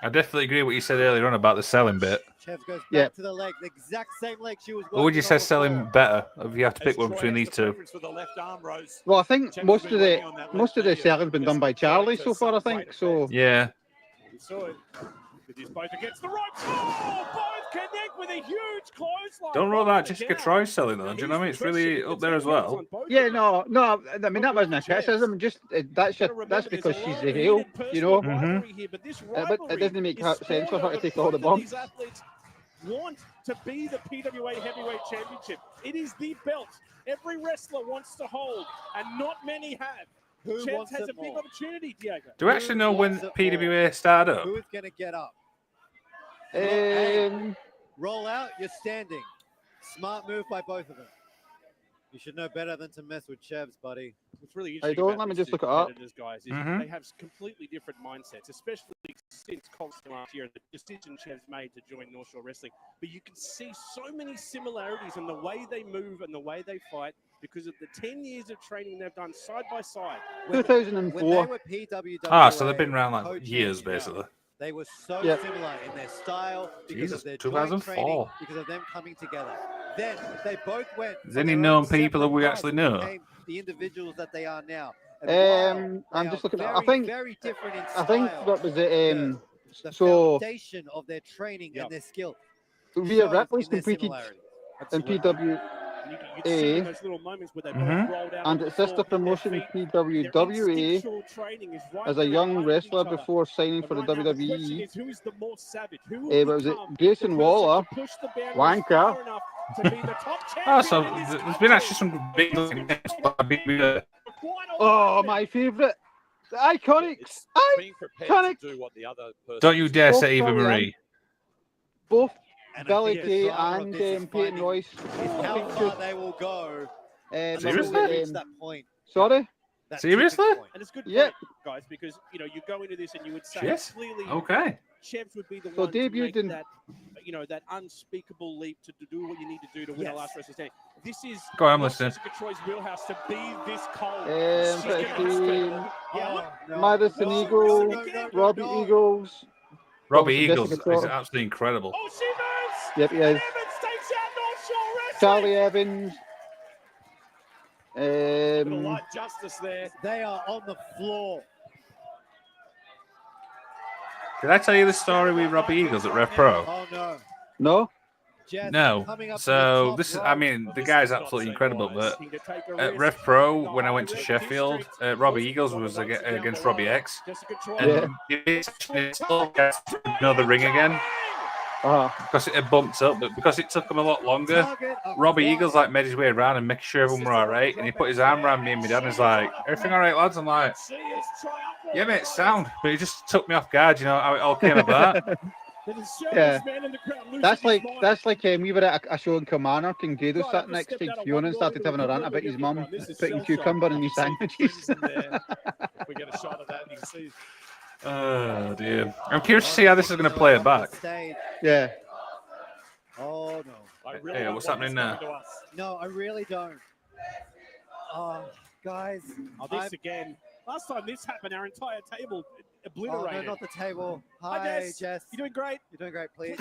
I definitely agree with what you said earlier on about the selling bit. Chevs goes back Yeah. to the leg. The exact same leg she was What would you working say on selling before. better if you have to pick As one Troy between has these the two? preference for the left arm, Rose. Well, I think Chevs most has of been the working on that left the knee selling's been done by Charlie so far, I think. So Yeah. We saw it. With his both against the ropes. Oh, both connect with a huge clothesline. Don't roll Both that Jessica down. Troy selling though. Do you know what I mean? It's really up there as well. yeah, no, I mean that wasn't a criticism. Just that's because she's the heel, you know. But it doesn't make sense for her to take all the bumps. These athletes want to be the PWA Heavyweight Championship. It is the belt every wrestler wants to hold, and not many have. Who Chevs wants has it a big more? opportunity, Diego. Do we actually know when wants it PWA started up? Who is going to get up? Roll out, you're standing. Smart move by both of them. You should know better than to mess with Chevs, buddy. What's really I interesting don't. about Let me these just two look it up. competitors, guys, is Mhm. they have completely different mindsets, especially since Colston last year and the decision Chevs made to join North Shore Wrestling. But you can see so many similarities in the way they move and the way they fight because of the 10 years of training they've done side by side. When they 2004. were PWWA Ah, so they've been around like coaches, years basically. They were so Yeah. similar in their style because Jesus, of their 2004. joint training, because of them coming together. Then they both went. Is on any their known own people that separate we paths actually and know? became the individuals that they are now. I'm they just are looking at- I very, think- very different in I style. think what was it? The So foundation of their training Yep. and their skill. Rhea shows Ripley's in their competed similarity. in PW And you can see in those little moments where they both Mhm. rolled out and on its the sister floor, hit their promotion feet. Their PWWA instinctual training is right as a there in young line with wrestler each other. before signing for the And right now, the question WWE. is, who is the more savage? Who What was it? Grayson Waller, push the boundaries wanker. far enough to be the top Oh, so champion in this there's been actually country? some big PWA. Quite a Oh, lot. my favourite, the Iconics. It's I being prepared Iconic. to do what the other person. Don't you dare Both say Eva Charlie Marie. both And I Billy think the Kay drama of and this is Peyton finding Royce. is how far they will go what before was Seriously? they it, reach that point. sorry, that Seriously? tipping point. And it's good, Yep. point, guys, because you go into this and you would say Shit. clearly Okay. Chevs would be the So one to debuted make in- that, that unspeakable leap to do what you need to do to win a Yes. last wrestling stand. This is Go on, I'm not listening. Jessica Troy's wheelhouse to be this cold. Um, She's gonna have to. 15, Yeah, look. Madison Oh, Eagles, again. Robbie Eagles. Robbie Obviously, Eagles Jessica is Troy. absolutely incredible. Oh, she moves. Yep, he And is. Evans takes out North Shore Wrestling. Charlie Evans. Bit of light justice there. They are on the floor. Did I tell you the story with Robbie Eagles at Rev Pro? Oh no. No? Jess No. coming up to So the top this is, rope. I mean, the this guy's does not absolutely seem incredible. wise. But Looking to take a at risk. Rev Pro, when I Oh, went to Rick Sheffield, District. Robbie Eagles was against Robbie X, Jessica Troy. and he still gets another ring again because it had bumped up, but because it took him a lot longer. Target Robbie acquired. Eagles made his way around and making sure everyone were all right, and he put his arm around me and my dad and was like, "Everything all right, lads?" I'm like, She is triumphant. "Yeah, mate, sound." But he just took me off guard, how it all came about. Yeah. That's like we were at a show in Kilmarnock and Grado sat next to Fiona and started having a rant about his mum putting cucumber in his sandwiches. If we get a shot of that, you can see. Oh dear! I'm curious to see how this is going to play it back. Stage. Yeah. Oh no. I really Hey, don't what's want happening this now? coming to us. No, I really don't. Guys. Oh, this again. Last time this happened, our entire table Oh, obliterated. no, not the table. Hi, Hi, Jess. Jess. You're doing great. You're doing great, please.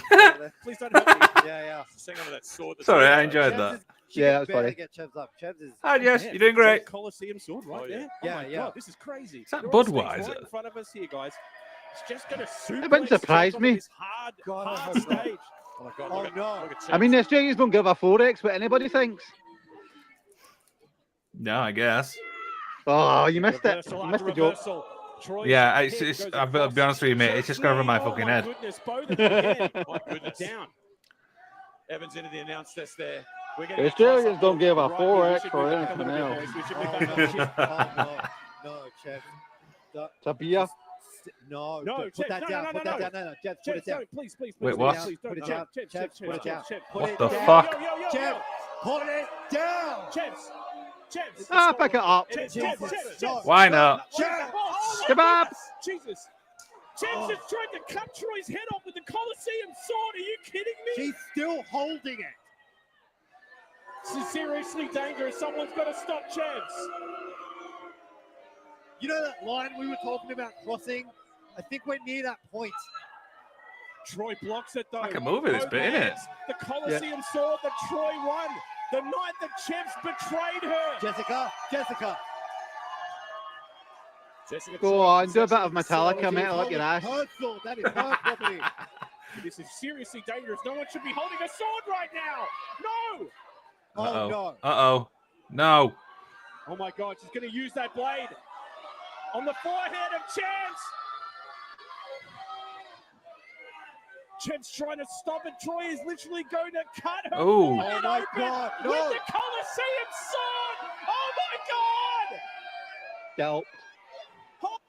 Please don't hurt me. Yeah. Just hang on to that sword. that's Sorry, there. I enjoyed Chevs that. is- she Yeah, can that was barely funny. get Chevs up. Chevs is. Hi, Jess. Yeah, You're doing it's a great. Coliseum sword right Oh, yeah. there. Yeah, oh my yeah. God, this is crazy. Is that They're on stage Budweiser? right in front of us here, guys. It's just going to suplex. It wouldn't surprise Chevs onto me. This hard, God, I hard hope not. stage. Oh my God! Oh, Look at, no. look at I mean, the Chevs. Australians don't give a 4X what anybody thinks. No, I guess. Oh, you missed it. Reversal You after missed the joke. reversal. Troy's Yeah, head it's goes I'll be across. honest with you, mate. It's just going over my Oh fucking my head. goodness, both of them again. My goodness. Down. Evans into the announce desk there. We're The getting a Australians close-up don't give a Right here, we 4X should for move back a anything little bit, else. boys. We should Oh, move no. back. No, Chevs. It's a beer. No, No, put Chevs, that no, down. no, Put no, that no. down. No, Chevs, put Chevs, it down. no, please, Wait, please, what? please, Put it don't. down. Chevs, Chevs, put it down. Chevs, Put What it the down. fuck? Chevs, put it down. Chevs, Chevs. Ah, pick it up. Chevs, Jesus. Chevs, No. Chevs. Why not? Chevs. Oh, Kebab. Jesus. Chevs has tried to cut Troy's head off with the Coliseum sword. Are you kidding me? She's still holding it. This is seriously dangerous. Someone's got to stop Chevs. You know that line we were talking about crossing? I think we're near that point. Troy blocks it though. Like a movie, this Both bit, innit? hands. The Coliseum sword that Troy won. The night that Chevs betrayed her. Jessica. Jessica Go Troy on, do a bit possession of the sword. Metallica, mate. I'll let your ass. Her sword. That is her property. This is seriously dangerous. No one should be holding a sword right now. No. Oh, Uh-oh. no. Uh-oh. No. Oh my God, she's going to use that blade on the forehead of Chevs. Chevs trying to stop it. Troy is literally going to cut her Oh. forehead Oh, my open God, with no. the Coliseum sword. Oh my God. Scalp.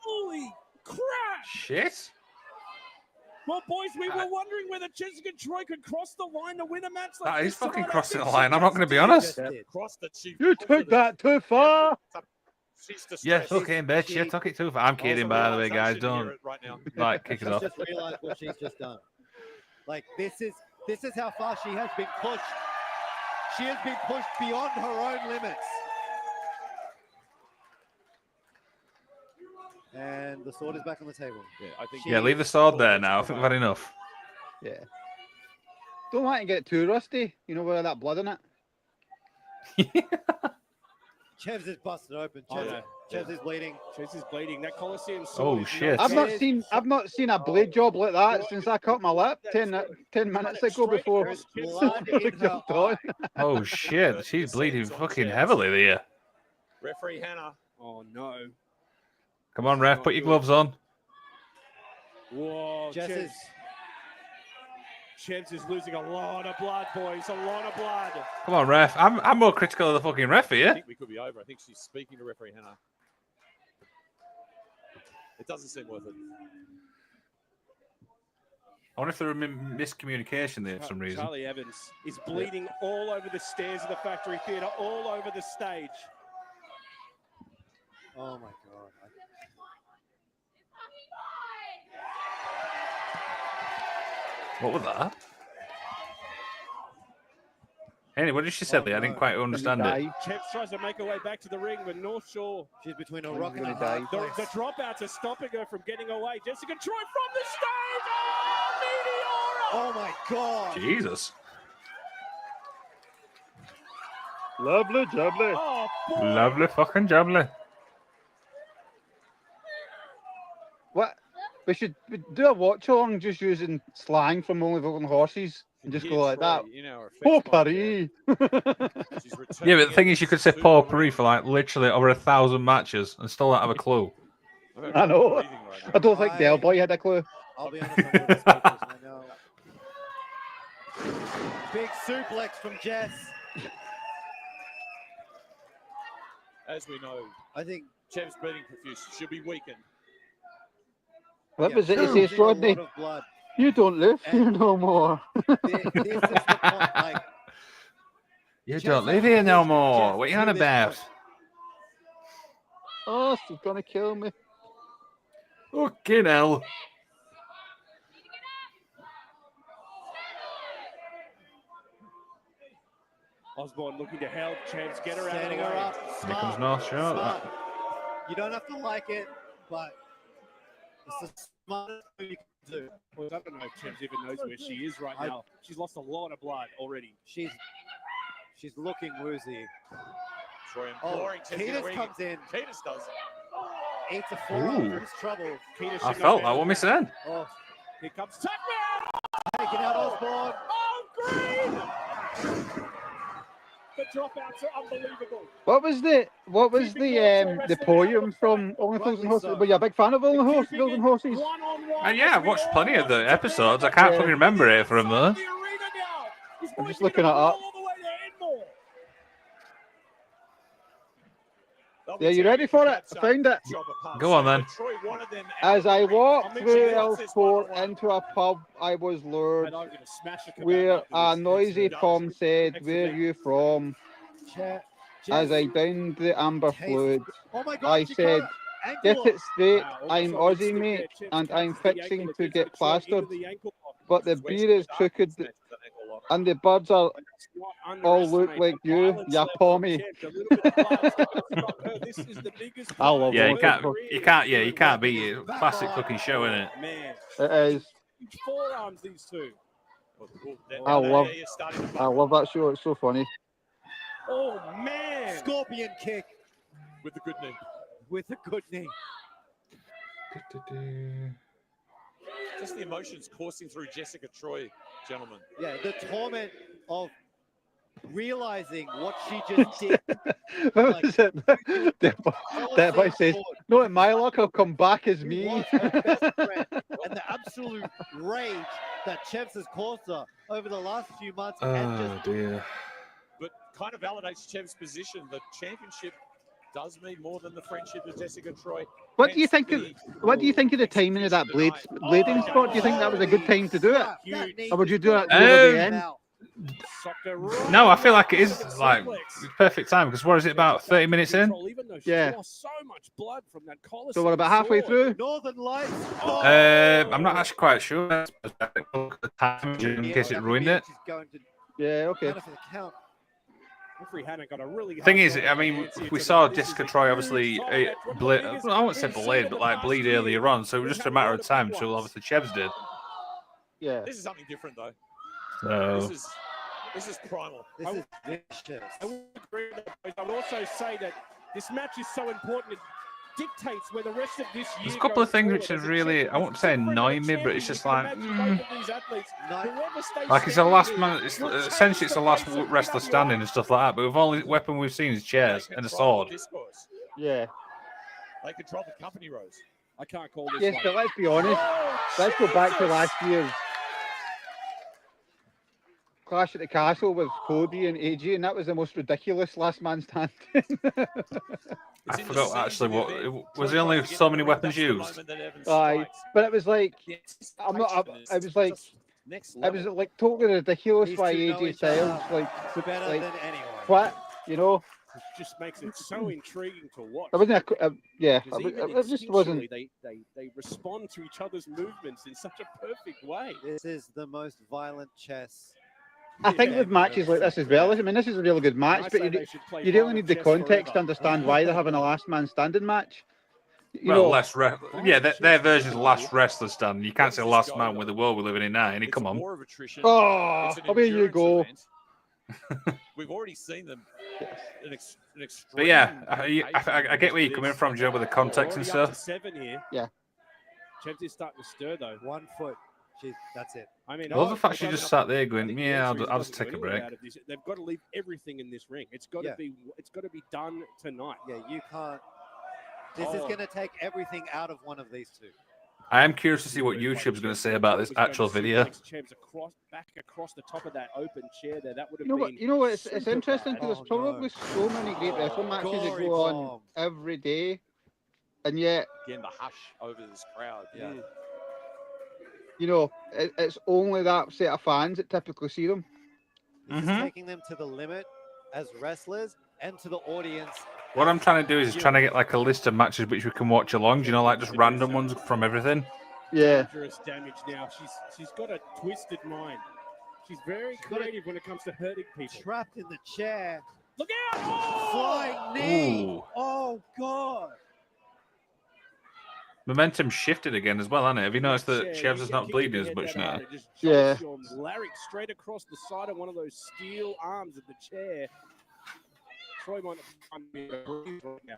Holy crap. Shit. Well, boys, we were wondering whether Jessica Troy could cross the line to win a match like That this is fucking tonight. I crossing think the she line. I'm not just going to be did. honest. Just did. Cross the chief. You took that too far. She's distressed. Yeah, fucking bitch. You took it too far. I'm Also kidding, by the way, guys. realisation here Don't right now. like kick She's it off. just realized what she's just done. Like this is how far she has been pushed. She has been pushed beyond her own limits. And the sword is back on the table. Yeah, I think. Yeah, leave the sword there now. I think we've had enough. Yeah. Don't want to get it too rusty. You know, where that blood in it. Chevs is busted open. Oh, Chevs, no. Chevs is bleeding. Chevs is bleeding. That Coliseum sword. Oh, is shit. not- I've not seen a blade job like that since I cut my lip 10 minutes ago before. There's blood in her jumped on. eye. Oh, shit. She's bleeding fucking heavily there. Referee Hannah. Oh no. Come on, ref. Put your gloves on. Whoa, Jess Chevs. is- Chevs is losing a lot of blood, boys. A lot of blood. Come on, ref. I'm more critical of the fucking ref I here. think we could be over. I think she's speaking to referee Hannah. It doesn't seem worth it. I wonder if there were miscommunication there for some reason. Charlie Evans is bleeding all over the stairs of the factory theatre, all over the stage. Oh my god. What was that? Hey, what did she say? Oh, Lee? I didn't no. quite understand it. Die. Chevs tries to make her way back to the ring, but North Shore, She's between a I'm rock and a gonna hard die. the place. dropouts are stopping her from getting away. Jessica Troy from the stage. Oh, Meteora! Oh my god. Jesus. Lovely jubbly. Oh, boy. Lovely fucking jubbly. What? We should do a watch along just using slang from Only Golden Horses and just go like that. Oh, Paris. Yeah, but the thing is, you could say Paul Paris for like literally over 1,000 matches and still not have a clue. I know. I don't think Del Boy had a clue. I'll be honest, I'm a little speechless, I know. Big suplex from Jess. As we know, I think Chev's beating profuse. She'll be weakened. What yeah, was it he losing says, a Rodney? lot of blood. You don't live here no more. This is the point, like, You Chess don't live has here no pushed more. Jess What are you to on this about? point. Oh, she's gonna kill me. Fucking hell. Osborne looking to help Chevs get her out of the Setting way. her up. Here comes Smart. North Shore. Smart. You don't have to like it, but it's the smartest thing you can do. Well, I don't know if Chevs even knows where she is right now. She's lost a lot of blood already. She's looking woozy. Troy Oh, imploring to get Ketis ring. comes in, Ketis does. eats a forearm Ooh. for his trouble. Keita I should felt not that be one myself. Oh, Here comes Tuckman. taking out Osborne. Oh, Green! The dropouts are unbelievable. What was the poem from Only Fools and Rightly Horses? so. Were you a big fan of Only Fools and Horses? Yeah, I've watched plenty of the episodes. I can't fucking remember it from there. I'm just looking it up. Yeah, you ready for it? I found it. Go on, then. As I walked through Elsport into a pub, I was lured where a noisy Tom said, "Where you from?" As I downed the amber fluid, Oh my God, I she said, got her "Get ankle it straight, I'm Aussie mate, and I'm fixing to get plastered. But the beer is crooked, and the birds are all look like you, ya Pommy." I love Yeah, it. you can't beat it. Classic fucking show, isn't it? Man, It is. forearms these two. I love that show. It's so funny. Oh man! Scorpion kick with the good knee. with a good knee. Just the emotions coursing through Jessica Troy, gentlemen. Yeah, the torment of realizing what she just did. What was it? That boy says, "No, in my luck, I'll come back as Who me." was her best friend, and the absolute rage that Chevs has caused her over the last few months. And Oh just dear. But kind of validates Chev's position. The championship does mean more than the friendship of Jessica Troy. What do you Hence think of the what do you think of the timing of that blading spot? Do you think that was a good time to do it, that knee or would you just do got it over the Um, end? No, I feel like it is like perfect time because what is it about 30 minutes in? Yeah. So much blood from that collar. So we're about halfway through. Northern Lights. I'm not actually quite sure. Look at the time in case it ruined it. She's going to Yeah. Okay. counter for the count. Referee Hannah got a really Thing hard is, time I on mean, hands here we tonight. saw This Jessica is a Troy huge obviously title match, one of the bleed. biggest I won't say we've seen bleed, in but the like past bleed year. earlier on. So it was We've just had a matter lot of of time big until ones. obviously Chevs did. Yeah. This is something different, though. So This is primal. This is vicious. I would agree with that, but I would also say that this match is so important. It dictates where the rest of this year there's a couple of goes things forward which as is a really, champion. I won't say It's different annoy than a me, but it's champion. just You can like, imagine both of these athletes, No. whoever stays like it's the standing last here man. It's will change essentially it's the last face of wrestler PWI. standing and stuff like that. But with only weapon we've seen is chairs They and a control sword. the discourse. Yeah. They control the company, Rose. I can't call this Yes, one. but let's be honest. Oh, Let's go back to Jesus! last year's Clash at the Castle with Cody and AJ, and that was the most ridiculous last man standing. I forgot actually what was. There only so many weapons used. Aye, but it was like I'm not. I was like, it was like totally ridiculous These by two know AJ each other Styles, like better like than anyone. what, you know? It just makes it so intriguing to watch. It wasn't yeah. Because even It just wasn't. instinctually, they respond to each other's movements in such a perfect way. This is the most violent chess. I think with game matches I've like this seen. as well. I mean, this is a really good match, I but say you, they should play you really violent need the chess context to forever. understand why they're having a last man standing match. You Well, know, less yeah, their version is last wrestler stand. You can't say last man with the world we're living in now. Any come on. War of attrition. oh, It's an away you endurance go. event. We've already seen them. An extreme. But yeah, I occasion get where you're this. coming from, Joe, with the context and Already up to stuff. 7 here. Yeah. Chevs is starting to stir though. 1 foot. That's it. I mean, I love the fact they've she just got sat there I going, think the yeah, answer is it I'll just doesn't take a go anywhere break. out of this. They've got to leave everything in this ring. It's got to be. It's got to be done tonight. Yeah, you can't. This is going to take everything out of one of these two. I am curious to see what YouTube's going to say about this actual video. Chevs back across the top of that open chair there. That would have been. You know what? It's super interesting bad. because there's probably so many great wrestling matches that Gory go on bomb. every day, and yet, Again, the hush over this crowd. Yeah. you know, it's only that set of fans that typically see them. This is taking them to the limit as wrestlers and to the audience. What I'm trying to do is trying to get like a list of matches which we can watch along. Do you know, like just random ones from everything? Yeah. Dangerous damage now. She's got a twisted mind. She's very creative when it comes to hurting people. Trapped in the chair. Look out! Oh! Flying knee. Ooh. Oh, God. Momentum shifted again as well, hasn't it? Have you noticed that Chair, Chevs you is get not kicked bleeding in the as head much that now? hard, it just Yeah. jolts your larynx straight across the side of one of those steel arms of the chair. Troy might not be able to breathe right now.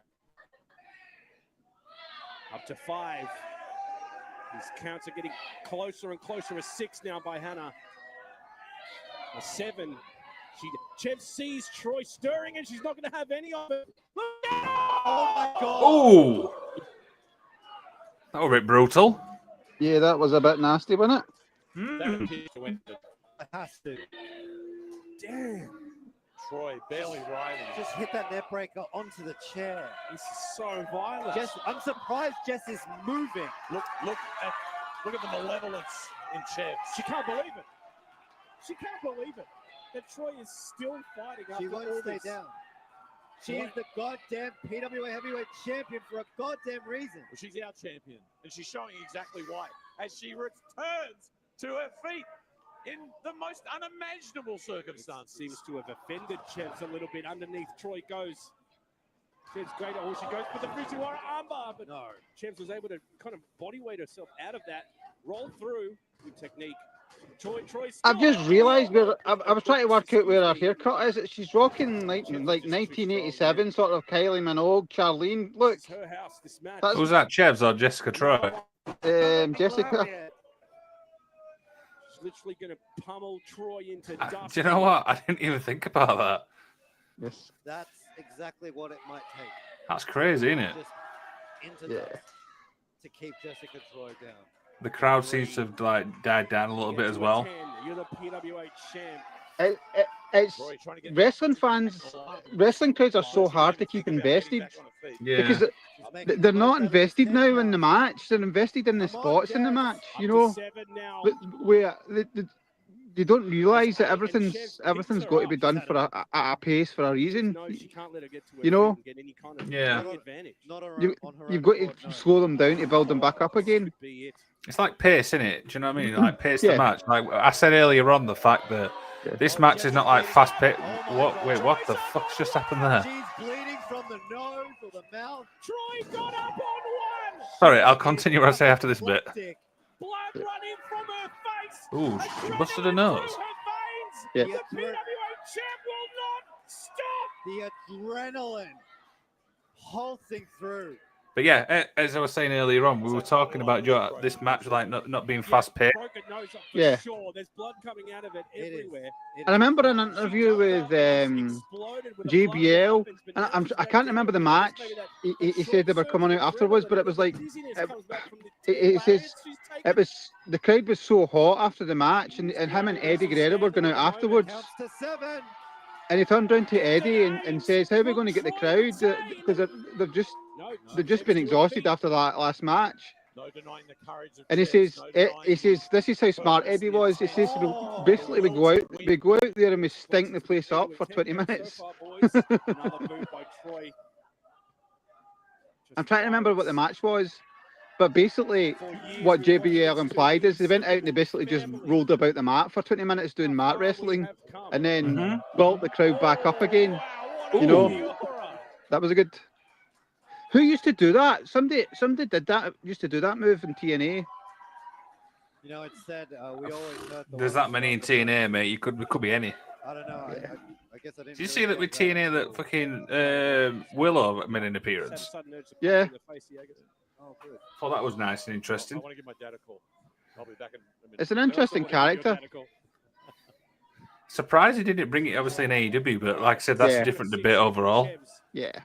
Up to 5. These counts are getting closer and closer. A 6 now by Hannah. A 7. Chev sees Troy stirring and she's not going to have any of it. Look out! Oh, my God. Oh! That was a bit brutal. Yeah, that was a bit nasty, wasn't it? Mm. It has to. Damn. Troy barely riding. Just hit that net breaker onto the chair. This is so violent. I'm surprised Jess is moving. Look at the malevolence in Chevs. She can't believe it. She can't believe it. That Troy is still fighting She after won't all stay this. down. She is the goddamn PWA heavyweight champion for a goddamn reason. Well, she's our champion, and she's showing exactly why. As she returns to her feet in the most unimaginable circumstances. Seems to have offended Chevs a little bit. Underneath, Troy goes. Chevs great. Oh, she goes for the Fujiwara armbar, but No. Chevs was able to kind of body weight herself out of that, roll through with technique. Troy's I've just realised I was trying to work out where her haircut is. She's rocking like 1987 sort of Kylie Minogue, Charlene look. It's her house, this match. That's- Who's that, Chevs or Jessica Troy? Jessica. She's literally going to pummel Troy into Do dust. you know what? I didn't even think about that. Yes. That's exactly what it might take. That's crazy, isn't it? Just into Yeah. dust to keep Jessica Troy down. The crowd seems to have like died down a little bit as well. You're the PWA champ. It's Troy trying to get wrestling fans. Wrestling crowds are so hard to keep invested Yeah. because they're not invested now in the match. They're invested in the spots in the match. You know, but where they don't realise that everything's got to be done for a pace for a reason. You know, Yeah. you've got to slow them down to build them back up again. It's like pace, isn't it? Do you know what I mean? Like pace the match. Like I said earlier on, the fact that this match is not like fast pace. What? Wait, what the fuck's just happened there? She's bleeding from the nose or the mouth. Troy got up on one. Sorry, I'll continue what I say after this bit. Blood running from her face. Ooh, she busted her nose. Yeah. The PWA champ will not stop. The adrenaline pulsing through. But yeah, as I was saying earlier on, we were talking about this match like not being fast paced. Broken nose up for Yeah. sure. There's blood coming out of it It is. everywhere. I remember an interview with JBL, and I can't remember the match. He said they were coming out afterwards, but it was like he says it was the crowd was so hot after the match, and him and Eddie Guerrero were going out afterwards. Counts to 7. And he turned around to Eddie and says, "How are we going to get the crowd? Because they've just been exhausted after that last match." No denying the courage of And he Chevs, says, no he denying says, this is how smart purpose, Eddie the was. He intent. says, Oh, basically, we go out there and we stink the place up for 20 So minutes. far, boys. Another boot by Troy. I'm trying to remember what the match was, but basically, For years what we've watched JBL these implied two is they went out and they basically just family. rolled about the mat for 20 minutes doing How mat far we wrestling, have come. and then Mhm. built the crowd back up again. Wow, what You a know, meteora. that was a good. Who used to do that? Somebody did that. Used to do that move in TNA. You know, it's said we always heard the There's one that many in from the TNA, mate. It could be any. I don't know. Yeah. I guess I didn't. Did you really see that with get TNA that until- fucking Willow made an Just had a appearance? sudden urge to punch Yeah. you in the face, Diego. Oh, good. Thought that was nice and I interesting. want to give my dad a call. I'll be back in a minute. It's an I also interesting wanna give your character. dad a call. Surprised he didn't bring it obviously in AEW, but like I said, that's Yeah. a different debate overall. Chevs. Yeah. A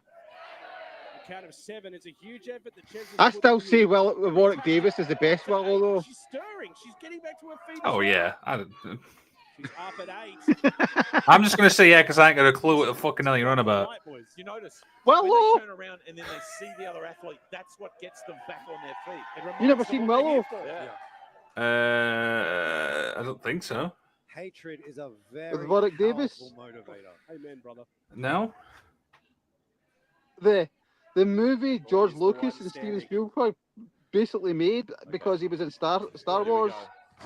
count of 7. It's a huge effort. The Chevs I has put still in. say Warwick Davis is the best Willow though. She's stirring. She's getting back to her feet. Oh as yeah, well. She's up at 8. I'm just gonna say yeah because I ain't got a clue what the fucking hell you're on about. Right, boys. You notice Well, when Willow. they turn around and then they see the other athlete, that's what gets them back on their feet. It reminds You never them seen what they're here Willow? for. Yeah. I don't think so. Hatred is a very Warwick Davis? powerful motivator. Amen, brother. No. The movie George he's the Lucas one and Steven standing. Spielberg basically made because he was in Star Here we Wars. go.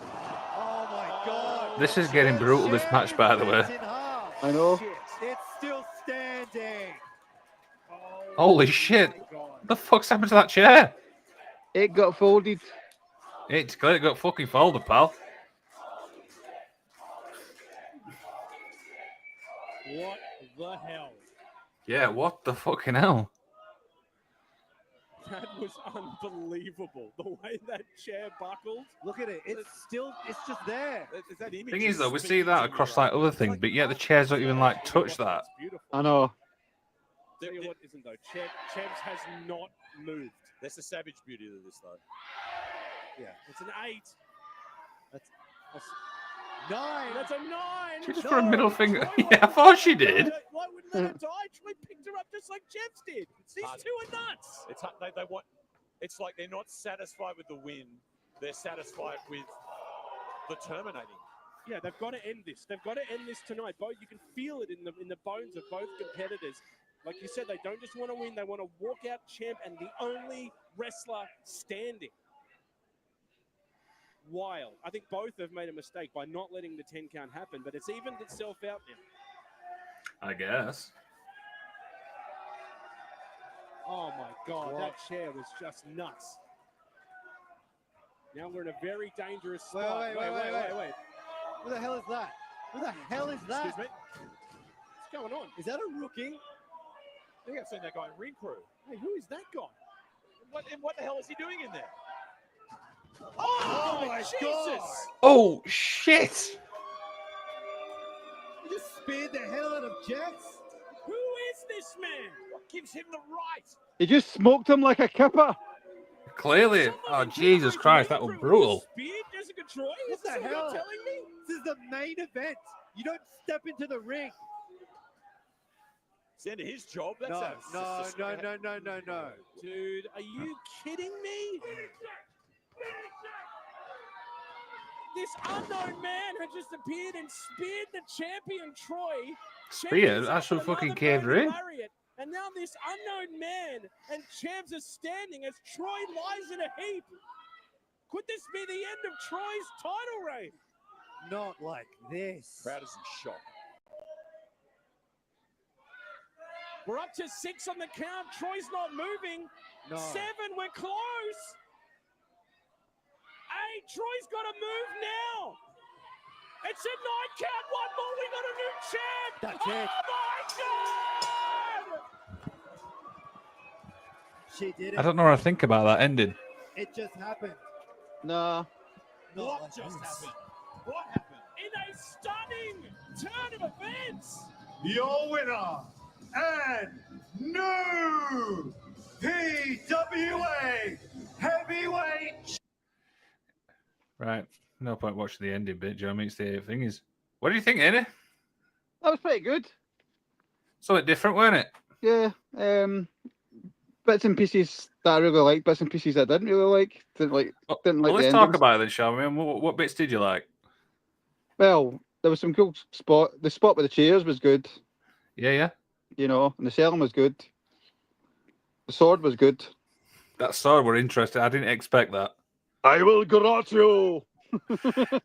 Oh my God! This is getting brutal. This match, by the way. It's in half. I know. Shit. It's still standing. Holy shit! What the fuck's happened to that chair? It got folded. It's clear it got fucking folded, pal. What the hell? Yeah, what the fucking hell? That was unbelievable. The way that chair buckled. Look at it. It's just there. Is that image Thing is, though, we speaking see that to me, across right? like other things, but yet the chairs don't even like touch that. It's beautiful. I know. Tell you what isn't though. Chevs has not moved. That's the savage beauty of this, though. Yeah. It's an 8. That's 9. That's a 9. She just put a middle finger. Troy Yeah, I thought she did. Why wouldn't let her die? Troy picked her up just like Chevs did. These two are nuts. It's they want. It's like they're not satisfied with the win. They're satisfied with the terminating. Yeah, they've got to end this. They've got to end this tonight. Both you can feel it in the bones of both competitors. Like you said, they don't just want to win; they want to walk out champ and the only wrestler standing. Wild. I think both have made a mistake by not letting the 10 count happen, but it's evened itself out now. I guess. Oh my God, What? that chair was just nuts. Now we're in a very dangerous Wait, spot. wait. What the hell is that? What the hell is that? Excuse me. What's going on? Is that a rookie? I think I've seen that guy in ring crew. Hey, who is that guy? What the hell is he doing in there? Oh, my Jesus! God. Oh shit! You just speared the hell out of Jets. Who is this man? What gives him the right? He just smoked him like a kipper. Clearly. Someone Oh in Jesus Ring Christ, Crew that was was brutal. Speared Jessica Troy? What Is the this what hell? you're telling me? This is the main event. You don't step into the ring. It's the end of his job. That's No. Dude, are you kidding me? This unknown man had just appeared and speared the champion Troy. Speared? Chevs That's so after fucking another caved her in. lariat, and now this unknown man and Chevs are standing as Troy lies in a heap. Could this be the end of Troy's title reign? Not like this. Crowd is in shock. We're up to 6 on the count. Troy's not moving. No. 7, we're close. 8, Troy's got to move now. It's a 9 count. One more. We got a new champ. That's it. Oh my God! She did it. I don't know what to think about that ending. It just happened. Nah. Not What like just this. happened? What happened? In a stunning turn of events. Your winner and new PWA heavyweight. Right. No point watching the ending bit, Joe. I mean, it's the thing is. What do you think, Eddie? That was pretty good. Something different, weren't it? Yeah. bits and pieces that I really liked, bits and pieces I didn't really like. Didn't like Well, the let's talk endings. about it then, shall we? I mean, what bits did you like? Well, there was some cool spot. The spot with the chairs was good, Yeah. you know, and the selling was good. The sword was good. That sword were interesting. I didn't expect that. I will grant you.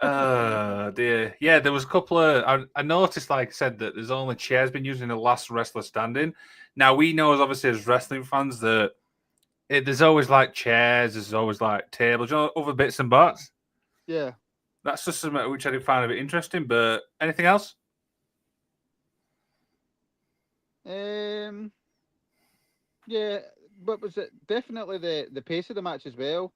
Dear. Yeah, there was a couple of. I noticed, like I said, that there's only chairs been used in the last wrestler standing. Now we know, as obviously as wrestling fans, that there's always like chairs, there's always like tables, you know, other bits and bats. Yeah. That's just something which I did find a bit interesting. But anything else? Yeah, but was it definitely the pace of the match as well?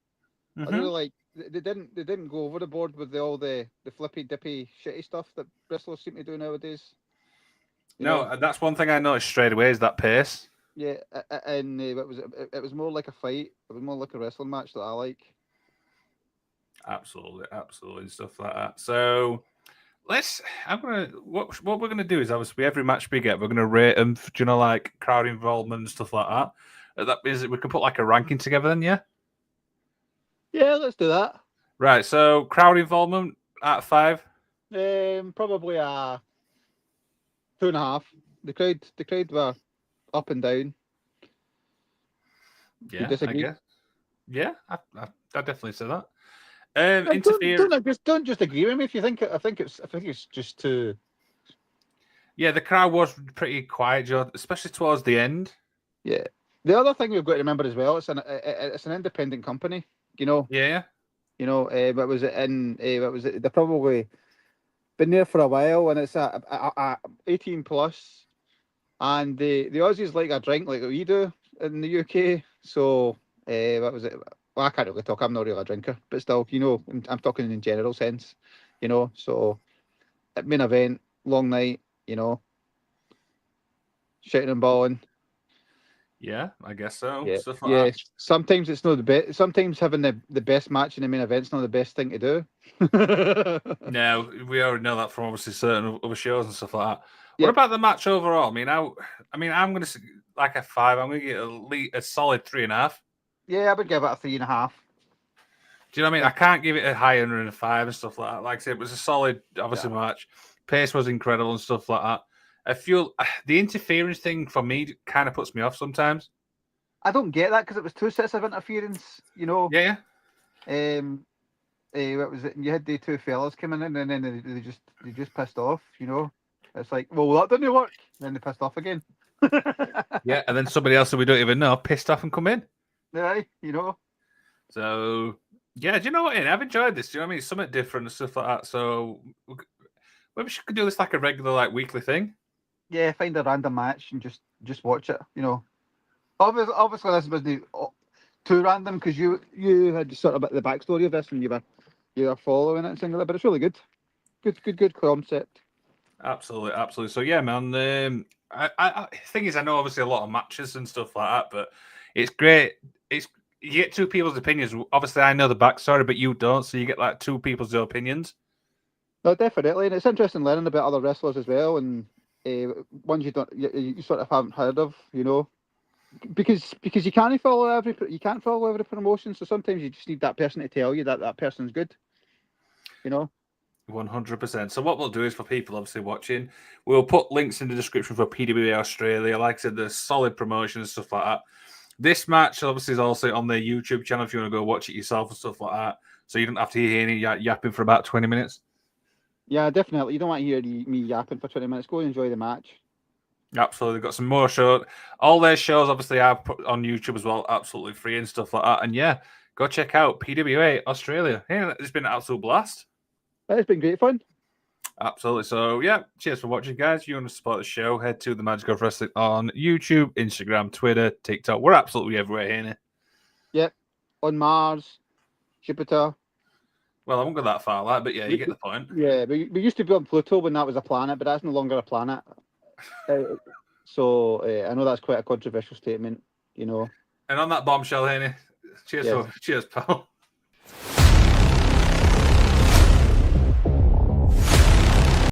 I really like they didn't go over the board with all the flippy dippy shitty stuff that wrestlers seem to do nowadays. You know? No, that's one thing I noticed straight away is that pace. Yeah, and what was it? It was more like a fight. It was more like a wrestling match that I like. Absolutely, and stuff like that. So what we're gonna do is obviously every match we get, we're gonna rate them. Do you know, like crowd involvement and stuff like that? That means that we can put like a ranking together. Then, yeah. Yeah, let's do that. Right. So crowd involvement at 5. Probably a 2.5. The crowd were up and down. Yeah, disagree? I guess. Yeah, I definitely say that. Don't just agree with me if you think I think it's just too. Yeah, the crowd was pretty quiet, Joe, especially towards the end. Yeah. The other thing we've got to remember as well, it's an independent company. You know. Yeah. You know, but was it in? What was it? They're probably been there for a while, and it's a 18 plus, and the Aussies like a drink like we do in the UK. So, what was it? Well, I can't really talk. I'm not really a drinker, but still, you know, I'm talking in general sense. You know, so main event, long night. You know, shouting and bawling. Yeah, I guess so. Yeah, Stuff like yeah. that. Sometimes it's not the best. Sometimes having the best match in the main event's not the best thing to do. No, we already know that from obviously certain other shows and stuff like that. What Yep. about the match overall? I mean, I'm going to like a 5. I'm going to get a solid 3.5. Yeah, I would give it a 3.5. Do you know what I mean? I can't give it a higher than a 5 and stuff like that. Like I said, it was a solid, obviously, match. Pace was incredible and stuff like that. I feel the interference thing for me kind of puts me off sometimes. I don't get that because it was 2 sets of interference. You know. Yeah. What was it? You had the 2 fellas coming in, and then they just pissed off. You know. It's like, well, that didn't work. Then they pissed off again. Yeah, and then somebody else that we don't even know pissed off and come in. Yeah, you know. So yeah, do you know what? I've enjoyed this. Do you know what I mean? It's something different and stuff like that. So maybe we should do this like a regular, like weekly thing. Yeah, find a random match and just watch it. You know. Obviously, this wasn't too random because you had sort of a bit of the backstory of this and you were following it and things like that. But it's really good. Good concept. Absolutely. So yeah, man. I thing is, I know obviously a lot of matches and stuff like that, but it's great. You get 2 people's opinions. Obviously, I know the backstory, but you don't, so you get like 2 people's opinions. No, definitely, and it's interesting learning about other wrestlers as well, and ones you sort of haven't heard of, you know, because you can't follow every promotion. So sometimes you just need that person to tell you that person's good, you know. 100%. So what we'll do is for people obviously watching, we'll put links in the description for PWA Australia. Like I said, there's solid promotion and stuff like that. This match obviously is also on their YouTube channel if you want to go watch it yourself and stuff like that. So you don't have to hear any yapping for about 20 minutes. Yeah, definitely. You don't want to hear me yapping for 20 minutes. Go and enjoy the match. Absolutely. Got some more shows. All their shows obviously I've put on YouTube as well, absolutely free and stuff like that. And yeah, go check out PWA Australia. Yeah, it's been an absolute blast. It's been great fun. Absolutely. So, yeah, cheers for watching, guys. If you want to support the show, head to The Magic of Wrestling on YouTube, Instagram, Twitter, TikTok. We're absolutely everywhere here. Yep. On Mars, Jupiter. Well, I won't go that far, like, but yeah, you get the point. Yeah, we used to be on Pluto when that was a planet, but that's no longer a planet. So I know that's quite a controversial statement, you know. And on that bombshell, Haney, cheers, pal.